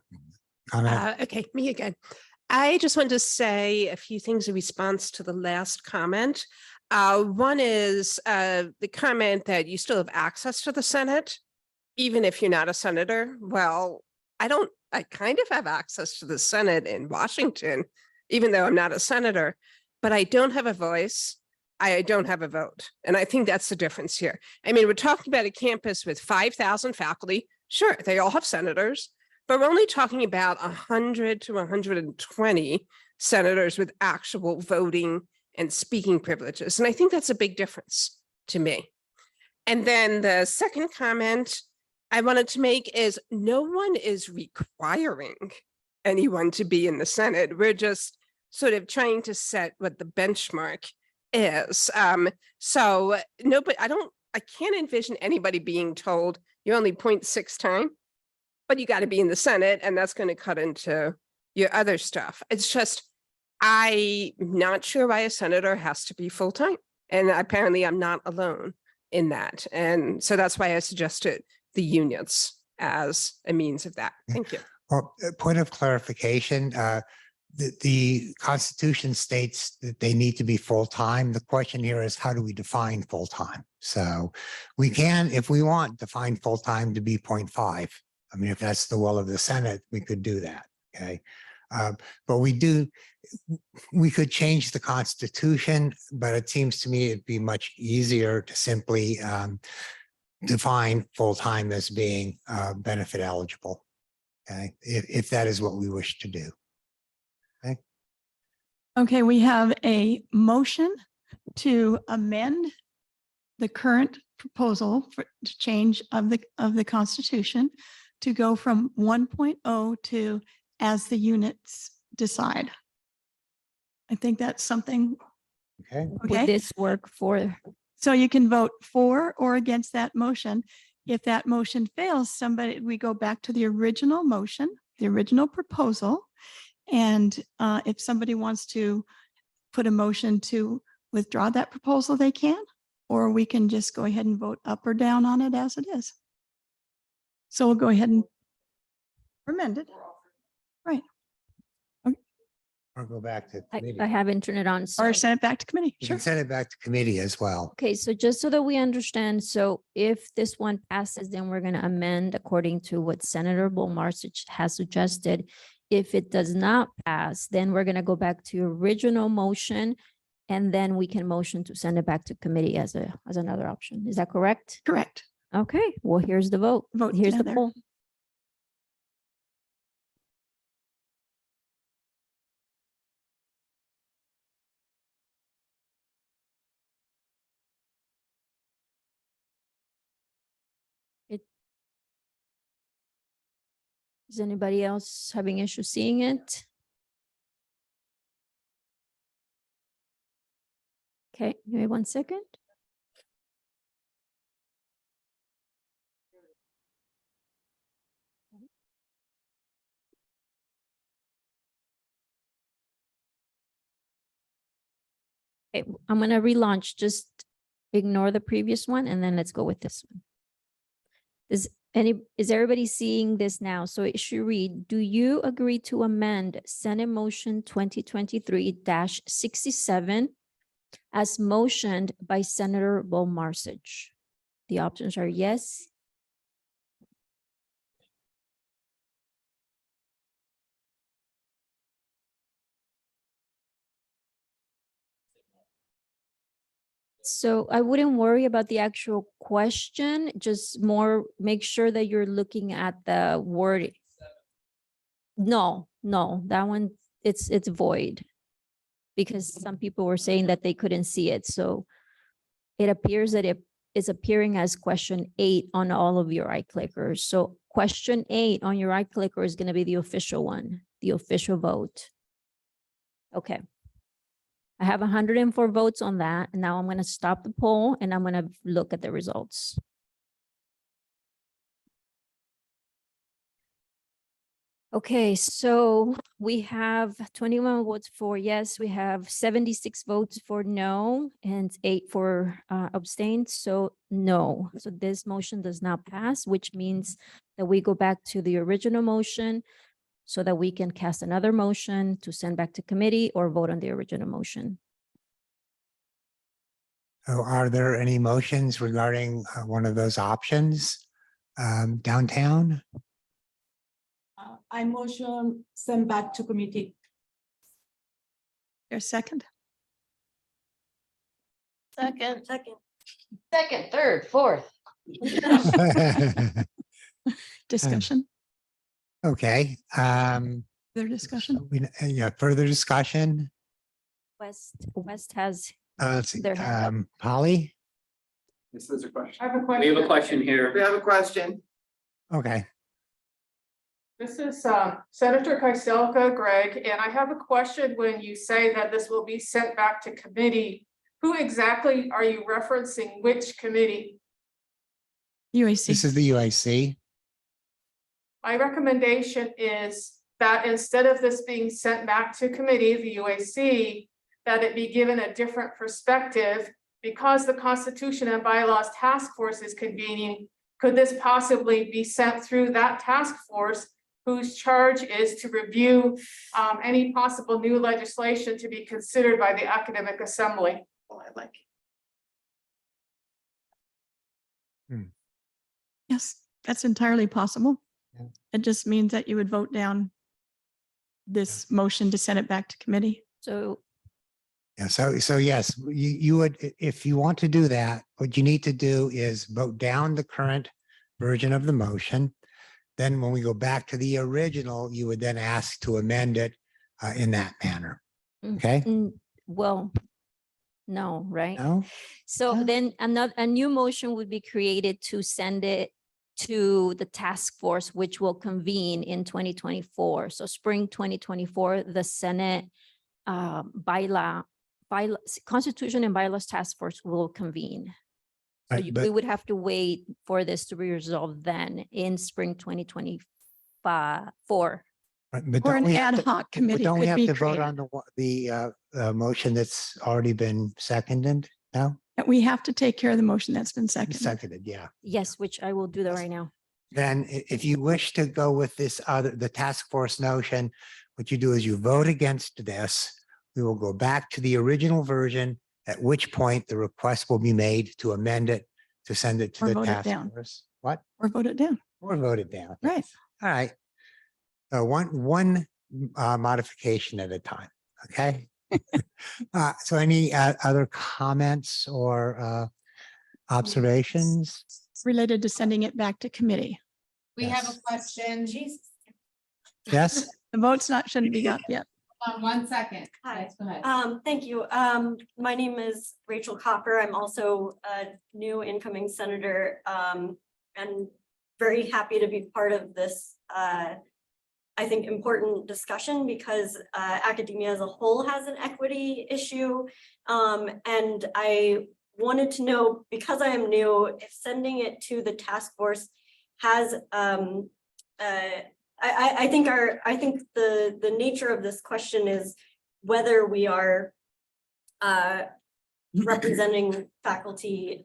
comment. Okay, me again. I just wanted to say a few things in response to the last comment. One is the comment that you still have access to the Senate, even if you're not a senator. Well, I kind of have access to the Senate in Washington, even though I'm not a senator, but I don't have a voice. I don't have a vote. And I think that's the difference here. I mean, we're talking about a campus with 5,000 faculty. Sure, they all have senators, but we're only talking about 100 to 120 senators with actual voting and speaking privileges. And I think that's a big difference to me. And then the second comment I wanted to make is no one is requiring anyone to be in the Senate. We're just sort of trying to set what the benchmark is. So no, but I can't envision anybody being told you're only 0.6 time, but you got to be in the Senate, and that's going to cut into your other stuff. It's just, I'm not sure why a senator has to be full-time. And apparently I'm not alone in that. And so that's why I suggested the unions as a means of that. Thank you. Well, point of clarification, the Constitution states that they need to be full-time. The question here is, how do we define full-time? So we can, if we want, define full-time to be 0.5. I mean, if that's the will of the Senate, we could do that, okay? But we could change the Constitution, but it seems to me it'd be much easier to simply define full-time as being benefit eligible, okay? If that is what we wish to do. Okay. Okay, we have a motion to amend the current proposal for change of the Constitution to go from 1.0 to as the units decide. I think that's something. Okay. Would this work for? So you can vote for or against that motion. If that motion fails, we go back to the original motion, the original proposal. And if somebody wants to put a motion to withdraw that proposal, they can, or we can just go ahead and vote up or down on it as it is. So we'll go ahead and amend it. Right. Or go back to committee. I have internet on. Or send it back to committee. You Sure. can send it back to committee as well. Okay, so just so that we understand, so if this one passes, then we're going to amend according to what Senator Bolmarcich has suggested. If it does not pass, then we're going to go back to original motion, and then we can motion to send it back to committee as another option. Is that correct? Correct. Okay, well, here's the vote. Vote Here's the together. poll. Is anybody else having issue seeing it? Okay, give me 1 second. Okay, I'm gonna relaunch, just ignore the previous one and then let's go with this one. Is everybody seeing this now? So it should read, do you agree to amend Senate Motion 2023-67 as motioned by Senator Bolmarcich? The options are yes, so I wouldn't worry about the actual question, just more make sure that you're looking at the wording. No, that one, it's void. Because some people were saying that they couldn't see it, so it appears that it is appearing as question 8 on all of your iClickers. So question 8 on your iClicker is gonna be the official one, the official vote. Okay. I have 104 votes on that, and now I'm gonna stop the poll and I'm gonna look at the results. Okay, so we have 21 votes for yes, we have 76 votes for no, and 8 for abstain, so no. So this motion does not pass, which means that we go back to the original motion so that we can cast another motion to send back to committee or vote on the original motion. So are there any motions regarding one of those options downtown? I motion send back to committee. Your second? Second, third, fourth. Discussion, Okay, their discussion. yeah, further discussion. West has Let's see, their hand up. Polly? This is a question. I have a We question. have a question here. We have a question. Okay, This is Senator Kaiselka, Greg, and I have a question when you say that this will be sent back to committee. Who exactly are you referencing? Which committee? UAC. this is the UIC. My recommendation is that instead of this being sent back to committee, the UAC, that it be given a different perspective because the Constitution and Bylaws Task Force is convening. Could this possibly be sent through that task force whose charge is to review any possible new legislation to be considered by the Academic Assembly? Oh, I like. Yes, that's entirely possible. Yeah. It just means that you would vote down this motion to send it back to committee. So Yeah, so yes, you would, if you want to do that, what you need to do is vote down the current version of the motion. Then when we go back to the original, you would then ask to amend it in that manner. Okay? well, no, right? No? So then a new motion would be created to send it to the task force, which will convene in 2024. So spring 2024, the Senate Constitution and Bylaws Task Force will convene. So Right, we but- would have to wait for this to be resolved then in spring 2024. Right, but Or don't an we have ad to- hoc but committee Don't we could have be to vote created. on the motion that's already been seconded? No? We have to take care of the motion that's been seconded. Seconded, yeah. Yes, which I will do that right now. Then if you wish to go with this the task force notion, what you do is you vote against this. We will go back to the original version, at which point the request will be made to amend it, to send it to Or the vote it task down. force. What? Or vote it down. Or vote it down. Right. All right. So one modification at a time, okay? So any other comments or observations? Related to sending it back to committee. We have a question. Yes? The vote's not, shouldn't be up yet. Hold on 1 second. Hi. Yes, go ahead. Thank you. My name is Rachel Copper. I'm also a new incoming senator, and very happy to be part of this, I think, important discussion because academia as a whole has an equity issue. And I wanted to know, because I am new, if sending it to the task force has I think the nature of this question is whether we are representing faculty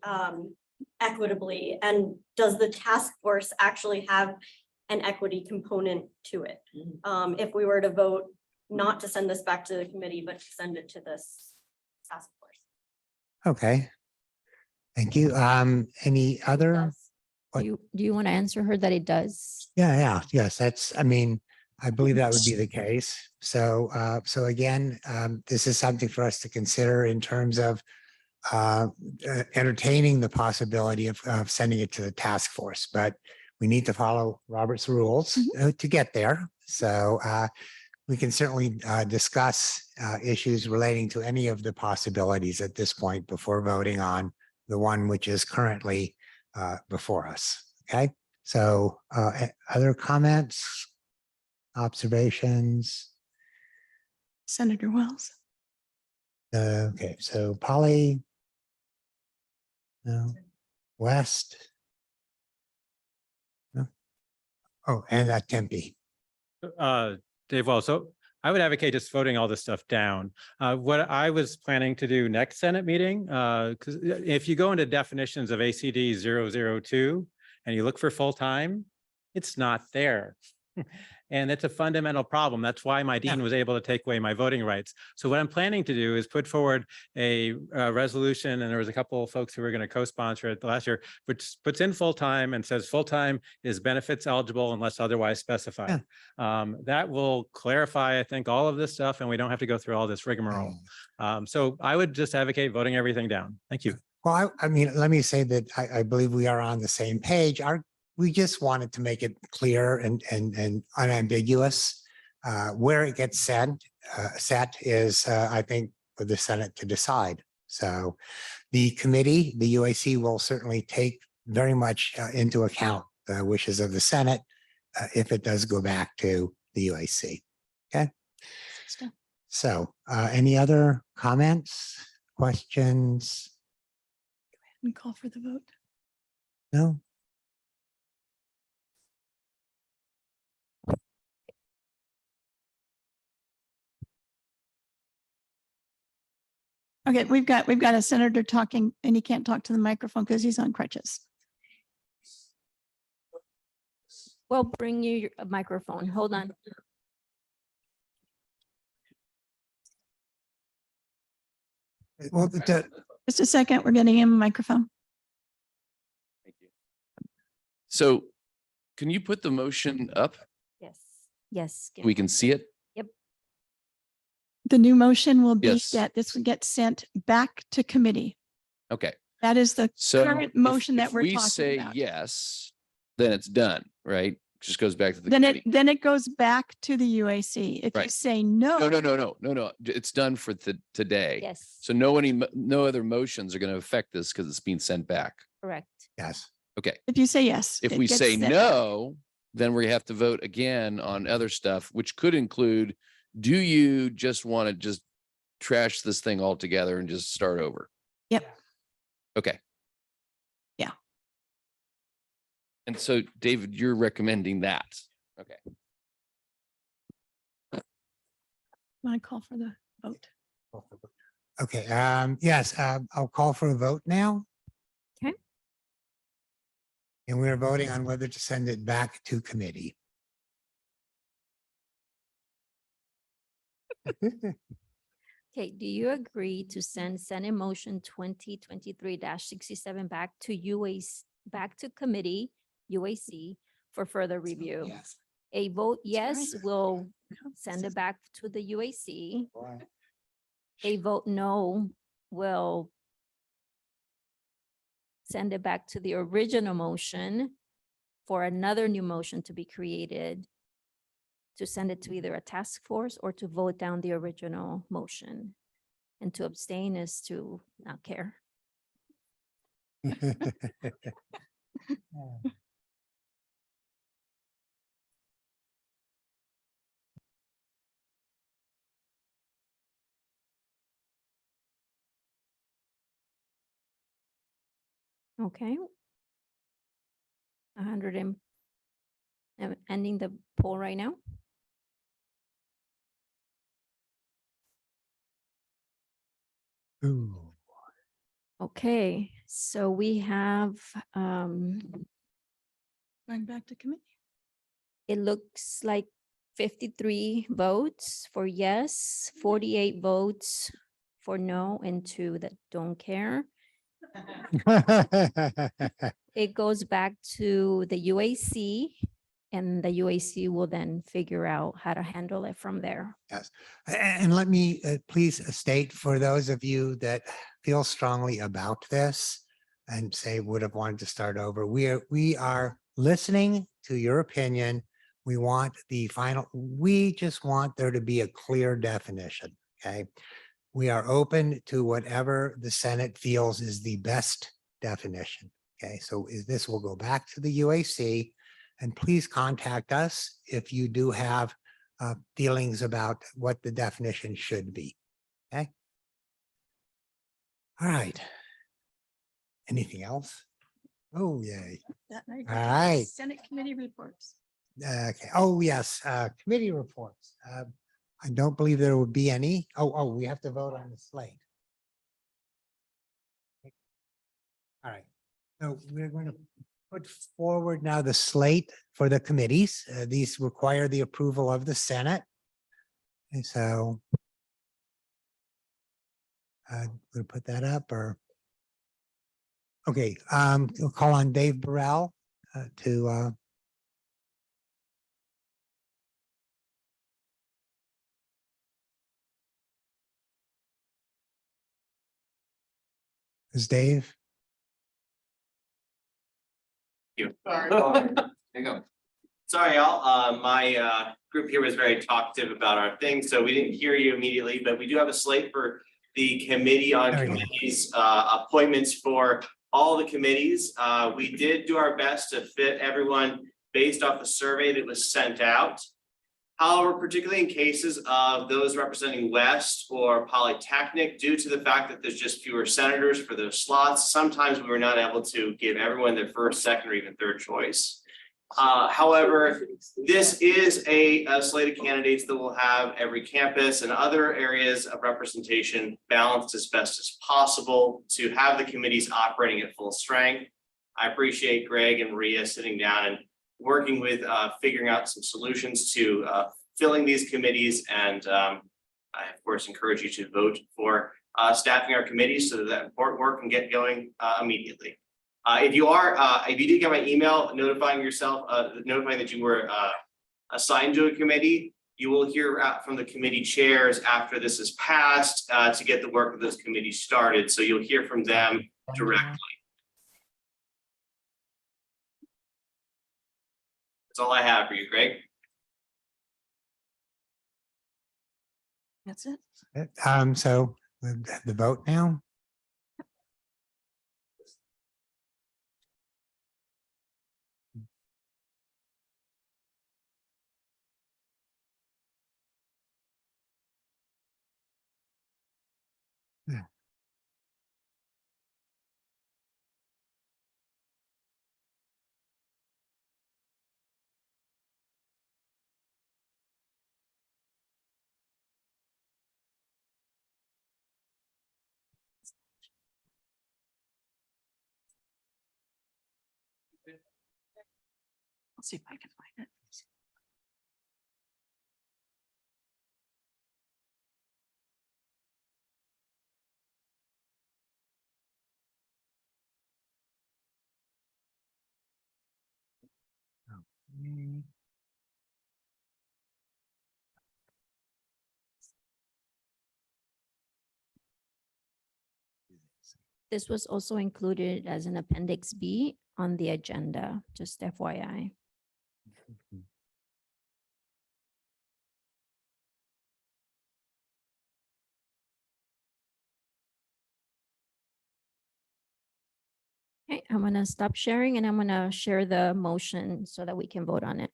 equitably, and does the task force actually have an equity component to it? If we were to vote not to send this back to the committee, but to send it to this task force. Okay. Thank you. Any other? What? Do you want to answer her that it does? Yeah, yes, that's, I mean, I believe that would be the case. So, so again, this is something for us to consider in terms of entertaining the possibility of sending it to the task force, but we need to follow Robert's rules to get there. So we can certainly discuss issues relating to any of the possibilities at this point before voting on the one which is currently before us. Okay, so other comments, observations? Senator Wells. Okay, so Polly? No. West? No. Oh, and Tempe. Dave, well, so I would advocate just voting all this stuff down. What I was planning to do next Senate meeting, because if you go into definitions of ACD 002 and you look for full-time, it's not there. And it's a fundamental problem. That's why my dean was able to take away my voting rights. So what I'm planning to do is put forward a resolution, and there was a couple of folks who were going to co-sponsor it last year, which puts in full-time and says full-time is benefits eligible unless otherwise specified. That will clarify, I think, all of this stuff, and we don't have to go through all this rigmarole. So I would just advocate voting everything down. Thank you. Well, I mean, let me say that I believe we are on the same page. We just wanted to make it clear and unambiguous. Where it gets set is, I think, for the Senate to decide. So the committee, the UAC, will certainly take very much into account the wishes of the Senate if it does go back to the UAC. Okay. So any other comments, questions? And call for the vote. No? Okay, we've got a senator talking and he can't talk to the microphone because he's on crutches. We'll bring you a microphone. Hold on. Well, Just a second, we're getting him a microphone. So can you put the motion up? Yes. Yes. We can see it? Yep. The new motion will be Yes. that this would get sent back to committee. Okay. That is the So current if- motion that if we're we talking say about. yes, then it's done, right? Just goes back to the Then committee. then it goes back to the UAC. If you Right. say no. No. It's done for today. Yes. So no other motions are going to affect this because it's being sent back. Correct. Yes. Okay. If you say yes. If it we gets say sent back. no, then we have to vote again on other stuff, which could include, do you just want to just trash this thing altogether and just start over? Yep. Okay. Yeah. And so, David, you're recommending that. Okay. Want to call for the vote? Okay, yes, I'll call for a vote now. Okay. And we're voting on whether to send it back to committee. Okay, do you agree to send Senate Motion 2023-67 back to UAC, back to committee, UAC, for further review? Yes. A vote yes will send it back to the UAC. A vote no will send it back to the original motion for another new motion to be created to send it to either a task force or to vote down the original motion. And to abstain is to not care. Okay. 100 and I'm ending the poll right now. Ooh. Okay, so we have, Going back to committee. it looks like 53 votes for yes, 48 votes for no, and 2 that don't care. It goes back to the UAC, and the UAC will then figure out how to handle it from there. Yes, and let me please state for those of you that feel strongly about this and say would have wanted to start over, we are listening to your opinion. We want the final, we just want there to be a clear definition, okay? We are open to whatever the Senate feels is the best definition, okay? So this will go back to the UAC, and please contact us if you do have feelings about what the definition should be, okay? All right. Anything else? Oh, yay. That night, All right. Senate committee reports. Okay. Oh, yes. Committee reports. I don't believe there would be any. Oh, we have to vote on the slate. All right. So we're going to put forward now the slate for the committees. These require the approval of the Senate. And so we'll put that up or. Okay, we'll call on Dave Burrell to is Dave? You. There you go. Sorry, y'all. My group here was very talkative about our thing, so we didn't hear you immediately, but we do have a slate for the committee on There you go. committees, appointments for all the committees. We did do our best to fit everyone based off the survey that was sent out. However, particularly in cases of those representing West or Polytechnic, due to the fact that there's just fewer senators for those slots, sometimes we were not able to give everyone their first, second, or even third choice. However, this is a slate of candidates that will have every campus and other areas of representation balanced as best as possible to have the committees operating at full strength. I appreciate Greg and Maria sitting down and working with figuring out some solutions to filling these committees. And I, of course, encourage you to vote for staffing our committees so that important work can get going immediately. If you did get my email notifying yourself, notifying that you were assigned to a committee, you will hear from the committee chairs after this is passed to get the work of those committees started. So you'll hear from them directly. That's all I have for you, Greg. That's it. So the vote now. I'll see if I can find it. This was also included as an appendix B on the agenda, just FYI. Okay, I'm gonna stop sharing and I'm gonna share the motion so that we can vote on it.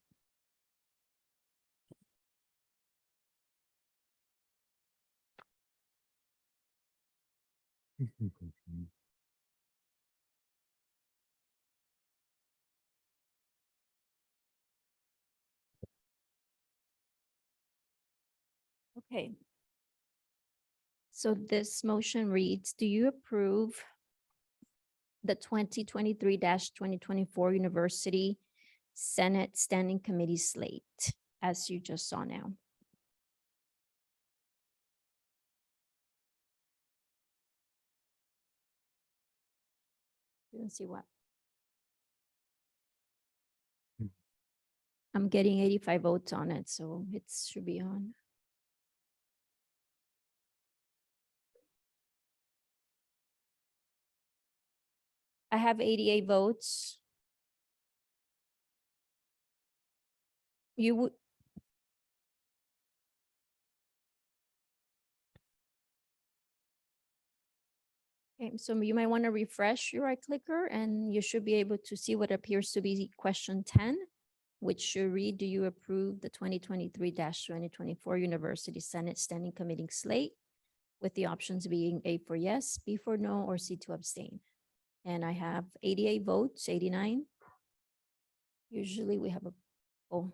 Okay. So this motion reads, do you approve the 2023-2024 University Senate Standing Committee slate, as you just saw now? Didn't see what. I'm getting 85 votes on it, so it should be on. I have 88 votes. You would. Okay, so you might want to refresh your right clicker and you should be able to see what appears to be question 10, which should read, do you approve the 2023-2024 University Senate Standing Committee slate? With the options being A for yes, B for no, or C to abstain. And I have 88 votes, 89. Usually we have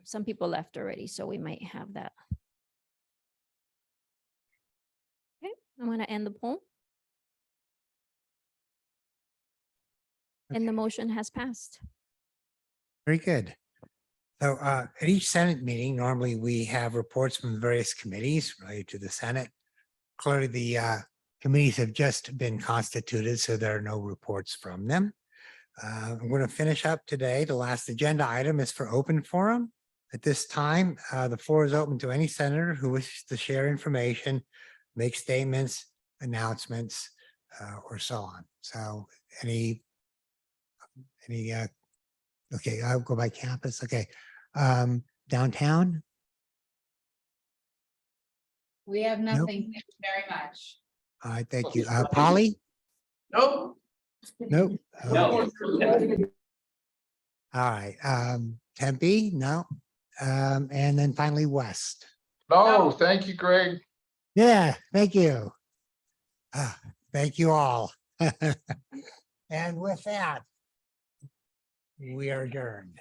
some people left already, so we might have that. Okay, I'm gonna end the poll. And the motion has passed. Very good. So at each Senate meeting, normally we have reports from the various committees related to the Senate. Clearly, the committees have just been constituted, so there are no reports from them. I'm going to finish up today. The last agenda item is for open forum. At this time, the floor is open to any senator who wishes to share information, make statements, announcements, or so on. So okay, I'll go by campus. Okay. Downtown? We have nothing. Thank you very much. All right, thank you. Polly? Nope. Nope. No. Okay. All right, Tempe? No. And then finally West. No, thank you, Greg. Yeah, thank you. Thank you all. And with that, we are adjourned.